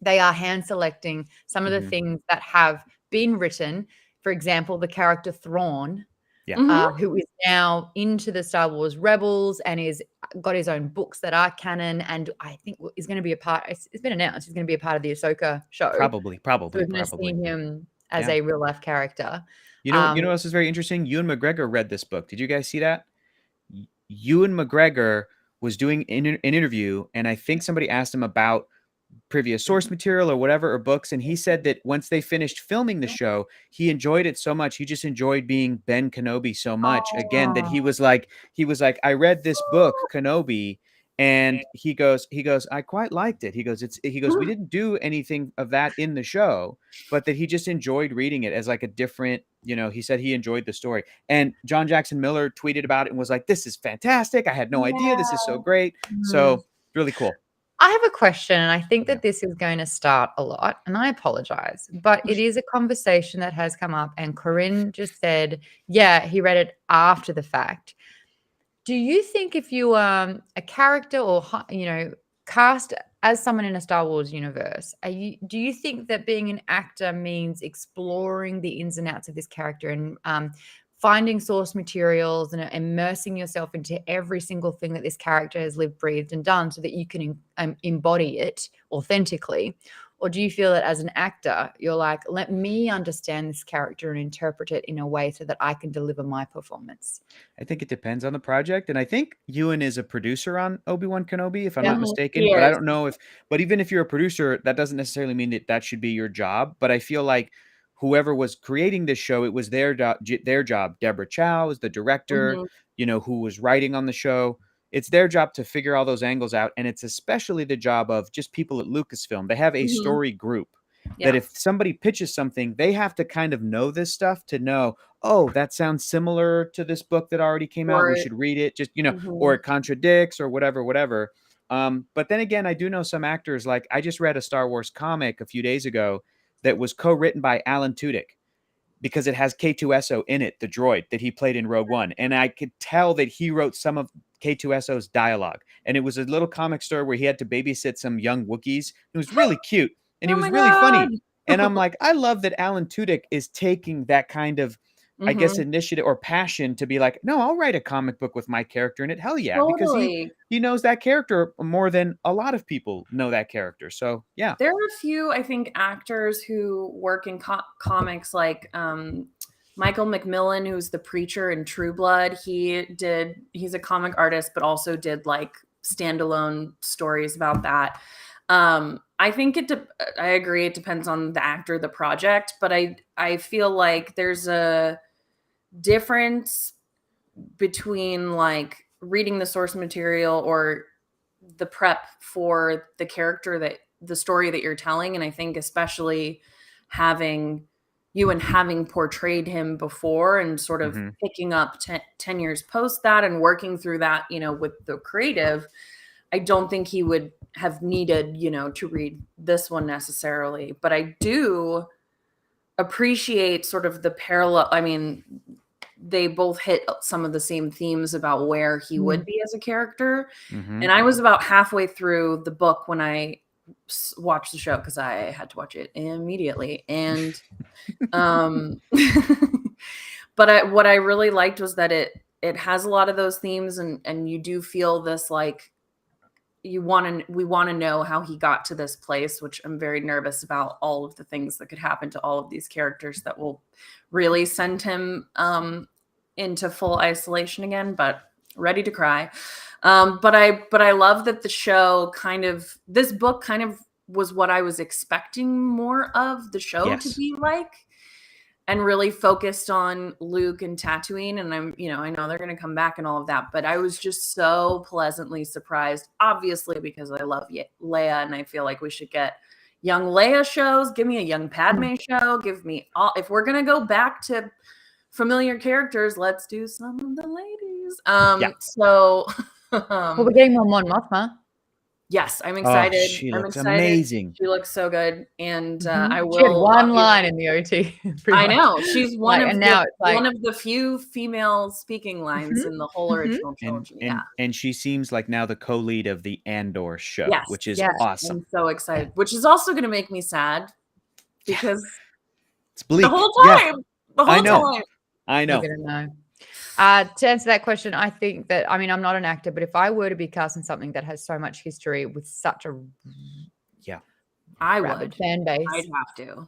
They are hand selecting some of the things that have been written. For example, the character Thrawn who is now into the Star Wars Rebels and is got his own books that are canon, and I think is going to be a part. It's been announced he's going to be a part of the Ahsoka show. Probably. So we're going to see him as a real life character. You know what else is very interesting? Ewan McGregor read this book. Did you guys see that? Ewan McGregor was doing an interview, and I think somebody asked him about previous source material or whatever, or books, and he said that once they finished filming the show, he enjoyed it so much. He just enjoyed being Ben Kenobi so much again that he was like, I read this book, Kenobi, and he goes, I quite liked it. He goes, we didn't do anything of that in the show, but that he just enjoyed reading it as like a different, he said he enjoyed the story. And John Jackson Miller tweeted about it and was like, this is fantastic. I had no idea. This is so great. So really cool. I have a question, and I think that this is going to start a lot, and I apologize, but it is a conversation that has come up, and Corinne just said, yeah, he read it after the fact. Do you think if you are a character or, cast as someone in a Star Wars universe, do you think that being an actor means exploring the ins and outs of this character and finding source materials and immersing yourself into every single thing that this character has lived, breathed, and done so that you can embody it authentically? Or do you feel that as an actor, you're like, let me understand this character and interpret it in a way so that I can deliver my performance? I think it depends on the project. And I think Ewan is a producer on Obi-Wan Kenobi, if I'm not mistaken. But I don't know but even if you're a producer, that doesn't necessarily mean that should be your job. But I feel like whoever was creating this show, it was their job. Deborah Chow is the director, who was writing on the show. It's their job to figure all those angles out. And it's especially the job of just people at Lucasfilm. They have a story group that if somebody pitches something, they have to kind of know this stuff to know, oh, that sounds similar to this book that already came out. We should read it, just, or it contradicts or whatever. But then again, I do know some actors, like I just read a Star Wars comic a few days ago that was co-written by Alan Tudyk, because it has K2SO in it, the droid that he played in Rogue One. And I could tell that he wrote some of K2SO's dialogue. And it was a little comic story where he had to babysit some young Wookiees. It was really cute. And he was really funny. And I'm like, I love that Alan Tudyk is taking that kind of, I guess, initiative or passion to be like, no, I'll write a comic book with my character in it. Hell yeah. Totally. Because he knows that character more than a lot of people know that character. So yeah. There are a few, I think, actors who work in comics, like Michael McMillan, who's the preacher in True Blood. He's a comic artist, but also did like standalone stories about that. I think I agree. It depends on the actor, the project, but I feel like there's a difference between like reading the source material or the prep for the character the story that you're telling. And I think especially having portrayed him before and sort of picking up 10 years post that and working through that, with the creative, I don't think he would have needed, to read this one necessarily, but I do appreciate sort of the parallel. I mean, they both hit some of the same themes about where he would be as a character. And I was about halfway through the book when I watched the show, because I had to watch it immediately. And, but what I really liked was that it has a lot of those themes, and you do feel this, like, we want to know how he got to this place, which I'm very nervous about, all of the things that could happen to all of these characters that will really send him into full isolation again, but ready to cry. But I love that the show this book kind of was what I was expecting more of the show to be like, and really focused on Luke and Tatooine. And I know they're going to come back and all of that, but I was just so pleasantly surprised, obviously, because I love Leia, and I feel like we should get young Leia shows. Give me a young Padme show. Give me if we're going to go back to familiar characters, let's do some of the ladies. So we're getting more Mon Mothma. Yes, I'm excited. She looks amazing. She looks so good, and I will. She had one line in the OT. I know, she's one of the few female speaking lines in the whole original trilogy. And she seems like now the co-lead of the Andor show, which is awesome. I'm so excited. Which is also going to make me sad, because it's bleak the whole time. The whole time. I know. To answer that question, I think that, I mean, I'm not an actor, but if I were to be cast in something that has so much history with such a I rabid would. fan base, I'd have to.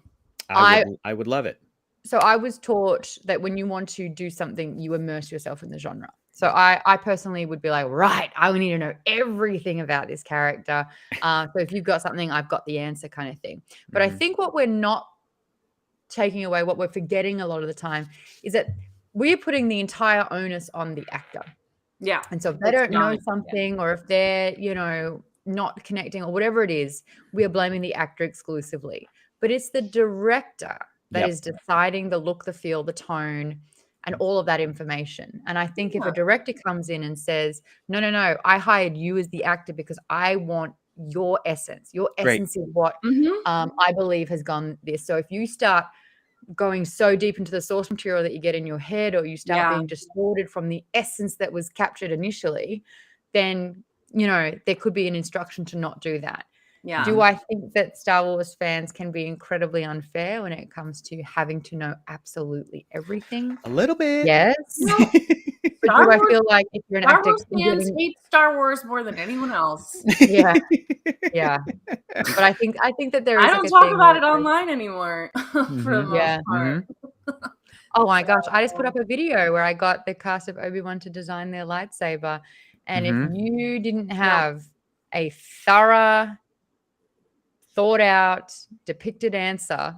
I would love it. So I was taught that when you want to do something, you immerse yourself in the genre. So I personally would be like, right, I need to know everything about this character. So if you've got something, I've got the answer kind of thing. But I think what we're not taking away, what we're forgetting a lot of the time is that we're putting the entire onus on the actor. Yeah. And so if they don't know something or if they're, not connecting or whatever it is, we are blaming the actor exclusively. But it's the director that is deciding the look, the feel, the tone, and all of that information. And I think if a director comes in and says, no, I hired you as the actor because I want your essence. Your essence is what I believe has gone this. So if you start going so deep into the source material that you get in your head, or you start being distorted from the essence that was captured initially, then, there could be an instruction to not do that. Yeah. Do I think that Star Wars fans can be incredibly unfair when it comes to having to know absolutely everything? A little bit. Yes. But do I feel like if you're an Star actor, Wars fans hate Star Wars more than anyone else. Yeah. But I think that there is. I don't talk about it online anymore for the most part. Oh my gosh! I just put up a video where I got the cast of Obi-Wan to design their lightsaber, and if you didn't have a thorough, thought out, depicted answer,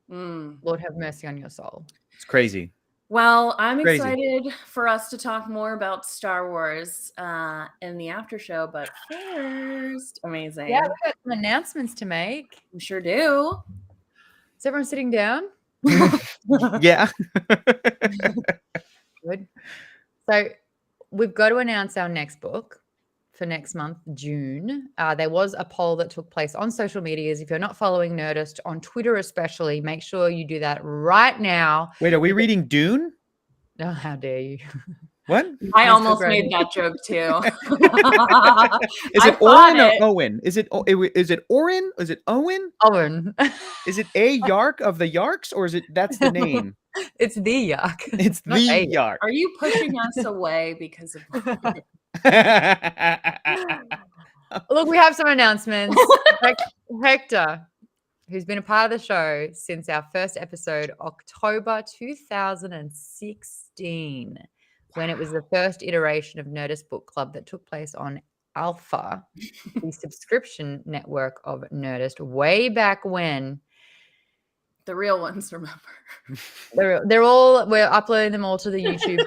Lord have mercy on your soul. It's crazy. Well, I'm excited for us to talk more about Star Wars in the after show, but first, amazing. Yeah, we've got some announcements to make. We sure do. Is everyone sitting down? Yeah. Good. So we've got to announce our next book for next month, June. There was a poll that took place on social medias. If you're not following Nerdist on Twitter especially, make sure you do that right now. Wait, are we reading Dune? Oh, how dare you. What? I almost made that joke too. Is it Oren or Owen? Is it Oren? Is it Owen? Owen. Is it a Yark of the Yarks, or is it that's the name? It's the Yark. It's the Yark. Are you pushing us away because of Look, we have some announcements. Hector, who's been a part of the show since our first episode, October 2016, when it was the first iteration of Nerdist Book Club that took place on Alpha, the subscription network of Nerdist, way back when. The real ones, remember. We're uploading them all to the YouTube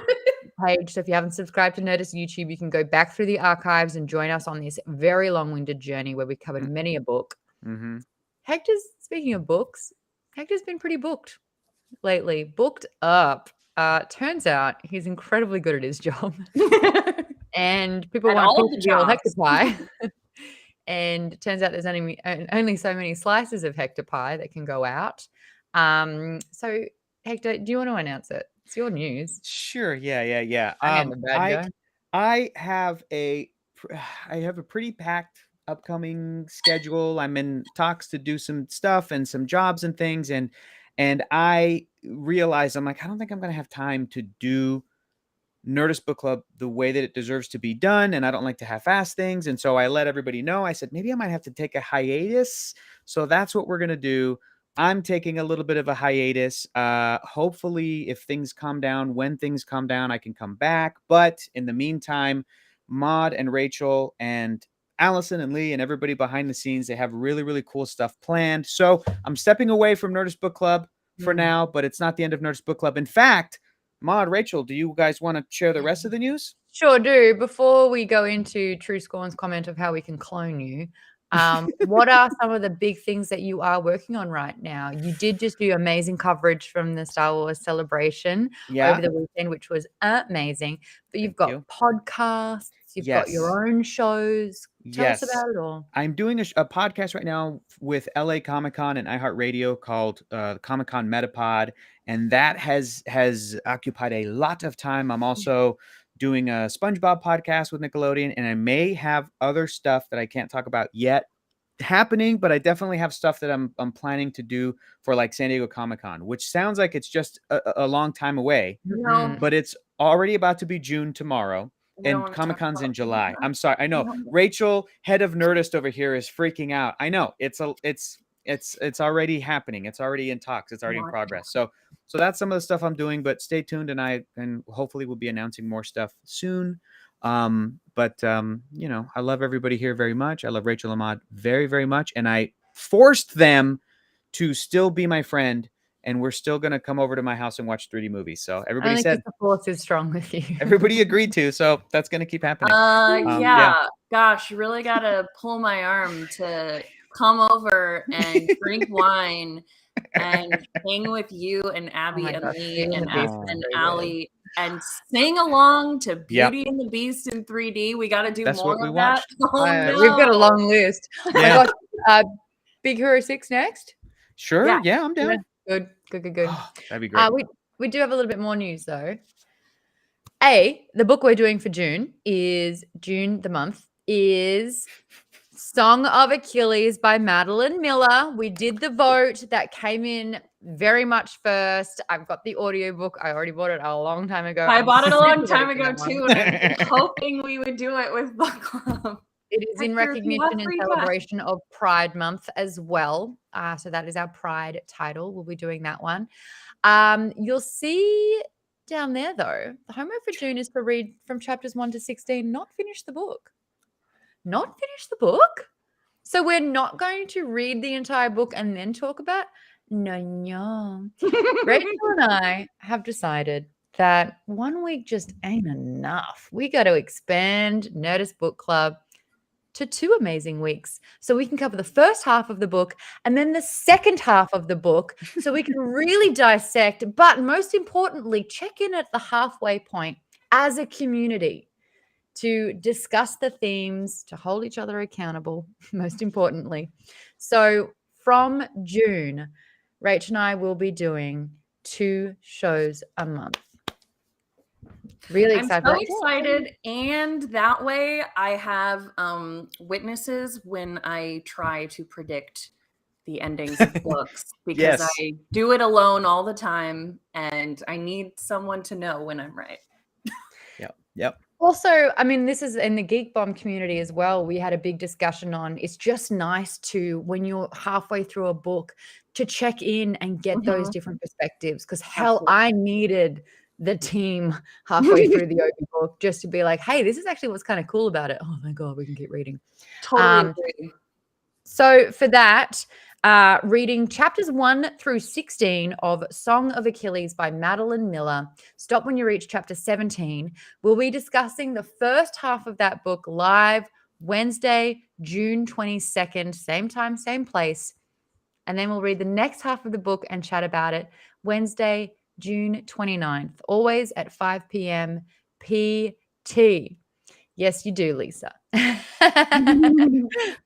page. So if you haven't subscribed to Nerdist YouTube, you can go back through the archives and join us on this very long-winded journey where we covered many a book. Speaking of books, Hector's been pretty booked lately. Booked up. Turns out he's incredibly good at his job. And people want to be all Hector pie. And it turns out there's only so many slices of Hector pie that can go out. So Hector, do you want to announce it? It's your news. Sure. Yeah. I have a pretty packed upcoming schedule. I'm in talks to do some stuff and some jobs and things, and I realized I'm like, I don't think I'm gonna have time to do Nerdist Book Club the way that it deserves to be done, and I don't like to half-ass things. And so I let everybody know. I said maybe I might have to take a hiatus. So that's what we're gonna do. I'm taking a little bit of a hiatus. Hopefully, if things calm down, when things calm down, I can come back. But in the meantime, Maude and Rachel and Allison and Lee and everybody behind the scenes, they have really, really cool stuff planned. So I'm stepping away from Nerdist Book Club for now, but it's not the end of Nerdist Book Club. In fact, Maude, Rachel, do you guys want to share the rest of the news? Sure do. Before we go into True Scorn's comment of how we can clone you, what are some of the big things that you are working on right now? You did just do amazing coverage from the Star Wars celebration over the weekend, which was amazing. But you've got podcasts, you've got your own shows. Tell us about it all. I'm doing a podcast right now with LA Comic-Con and iHeartRadio called Comic-Con Metapod, and that has occupied a lot of time. I'm also doing a SpongeBob podcast with Nickelodeon, and I may have other stuff that I can't talk about yet happening, but I definitely have stuff that I'm planning to do for like San Diego Comic-Con, which sounds like it's just a long time away, No, but it's already about to be June tomorrow. we don't And want to talk Comic-Con's about in July. I'm sorry. I know No. Rachel, head of Nerdist over here, is freaking out. I know it's already happening. It's already in talks. It's already in progress. So that's some of the stuff I'm doing. But stay tuned, and hopefully we'll be announcing more stuff soon. But you know, I love everybody here very much. I love Rachel and Maude very, very much, and I forced them to still be my friend. And we're still gonna come over to my house and watch 3D movies. So everybody Only said because the force is strong with you. everybody agreed to, so that's gonna keep happening. Yeah. Gosh, you really gotta pull my arm to come over and drink wine and hang with you and Abby and gosh, me Beauty and and the Beast Oh. is and very good. Allie and sing along to Beauty and the Beast in 3D. We got to do That's more what we of that. watched. Oh, We've got a no. long list. Yeah. My gosh, Big Hero 6 next. Sure. Yeah, I'm down. Good. Oh, that'd be great. We do have a little bit more news though. The book we're doing for June the month is Song of Achilles by Madeline Miller. We did the vote. That came in very much first. I've got the audiobook. I already bought it a long time ago. I bought it a long time super ago excited for that too, one. and I was hoping we would do it with Book Club. It is in Hector, if you have recognition and free time. celebration of Pride Month as well. So that is our Pride title. We'll be doing that one. You'll see down there, though, the homework for June is to read from chapters 1 to 16, not finish the book. Not finish the book? So we're not going to read the entire book and then talk about? No. Rachel and I have decided that 1 week just ain't enough. We got to expand Nerdist Book Club to 2 amazing weeks so we can cover the first half of the book and then the second half of the book so we can really dissect, but most importantly, check in at the halfway point as a community to discuss the themes, to hold each other accountable, most importantly. So from June, Rach and I will be doing 2 shows a month. Really excited. I'm so excited, and that way I have witnesses when I try to predict the endings of books, because Yes. I do it alone all the time, and I need someone to know when I'm right. Yep. Also, I mean, this is in the Geek Bomb community as well. We had a big discussion on it's just nice to, when you're halfway through a book, to check in and get those different perspectives. Because hell, I needed the team halfway through the Obi book just to be like, hey, this is actually what's kind of cool about it. Oh my God, we can keep reading. Totally agree. So for that, reading chapters 1 through 16 of Song of Achilles by Madeline Miller. Stop when you reach chapter 17. We'll be discussing the first half of that book live Wednesday, June 22nd, same time, same place. And then we'll read the next half of the book and chat about it Wednesday, June 29th, always at 5 p.m. PT. Yes, you do, Lisa.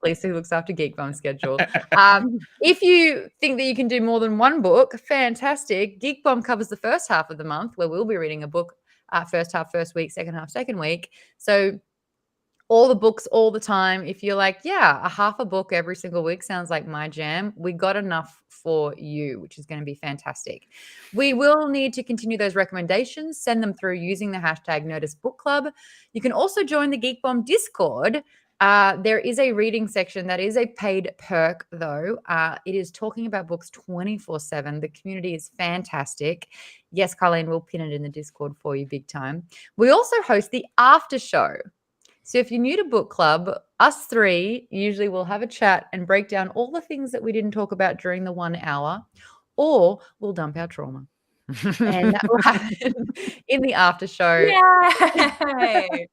Lisa looks after Geek Bomb schedule. If you think that you can do more than one book, fantastic. Geek Bomb covers the first half of the month where we'll be reading a book, first half, first week, second half, second week. So all the books all the time. If you're like, yeah, a half a book every single week sounds like my jam, we got enough for you, which is going to be fantastic. We will need to continue those recommendations. Send them through using the hashtag Nerdist Book Club. You can also join the Geek Bomb Discord. There is a reading section that is a paid perk, though. It is talking about books 24/7. The community is fantastic. Yes, Colleen, we'll pin it in the Discord for you big time. We also host the after show. So if you're new to book club, us 3 usually will have a chat and break down all the things that we didn't talk about during the 1 hour, or we'll dump our trauma. And that will happen in the after show. Yay!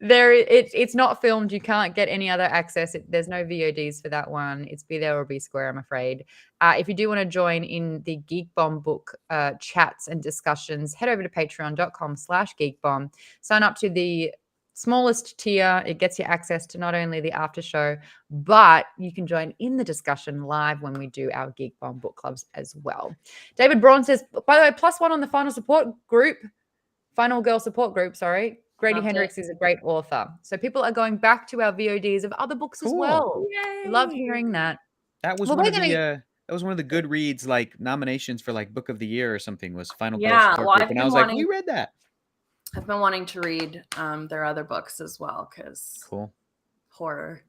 It's not filmed. You can't get any other access. There's no VODs for that one. It's be there or be square, I'm afraid. If you do want to join in the Geek Bomb book chats and discussions, head over to patreon.com/geekbomb. Sign up to the smallest tier. It gets you access to not only the after show, but you can join in the discussion live when we do our Geek Bomb book clubs as well. David Braun says, by the way, +1 on the final girl support group, sorry. Grady Loved it. Hendrix is a great author. So people are going back to our VODs of other books as Cool. well. Yay. Love hearing that. That was Well, one we're of gonna- the that was one of the Goodreads like nominations for like Book of the Year or something. Was Final Girl Yeah, Support well, Group, I've and I been was like, wanting- we read that. I've been wanting to read their other books as well because Cool. horror.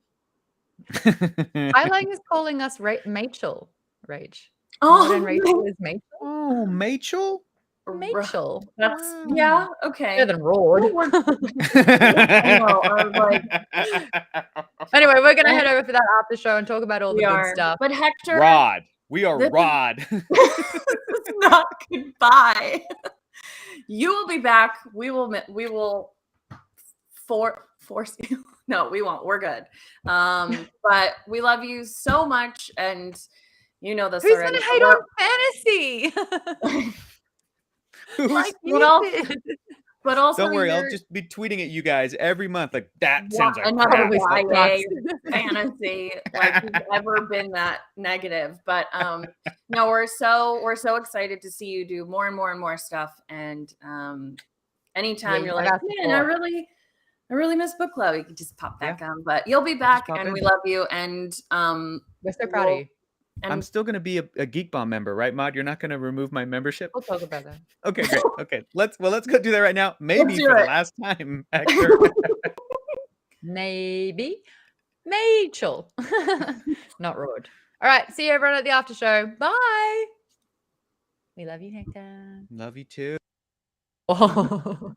Highlight is calling us Machel. Rach. Oh, Modern Rachel is Machel. Oh, Machel. Machel. That's Wow. yeah, okay. Better than Rord. I know, I was like, Anyway, we're gonna head over for that after show and talk about all the we good are. stuff. But Hector, Rod. We are This is- Rod. it's not goodbye. You will be back. We will force you. No, we won't. We're good. But we love you so much, and you know this Who's already. gonna hate on fantasy? Like What you else? did. But also, Don't worry, I'll you're- just be tweeting at you guys every month. Like that Yeah, sounds like another crap. YA fantasy. Like you've ever been that negative. But no, we're so excited to see you do more and more and more stuff. And anytime Yeah, you're you like, got man, I support." really miss book club, you can just pop back on. But you'll be back, pop and in. we love you. And We're so proud of you. and I'm still gonna be a Geek Bomb member, right, Maude? You're not gonna remove my membership? We'll talk about that. Okay, great. Okay, let's go do that right now. Maybe do for the it. last time, Hector. Maybe. Machel. Not Rord. All right. See you everyone at the after show. Bye. We love you, Hector. Love you too. Oh.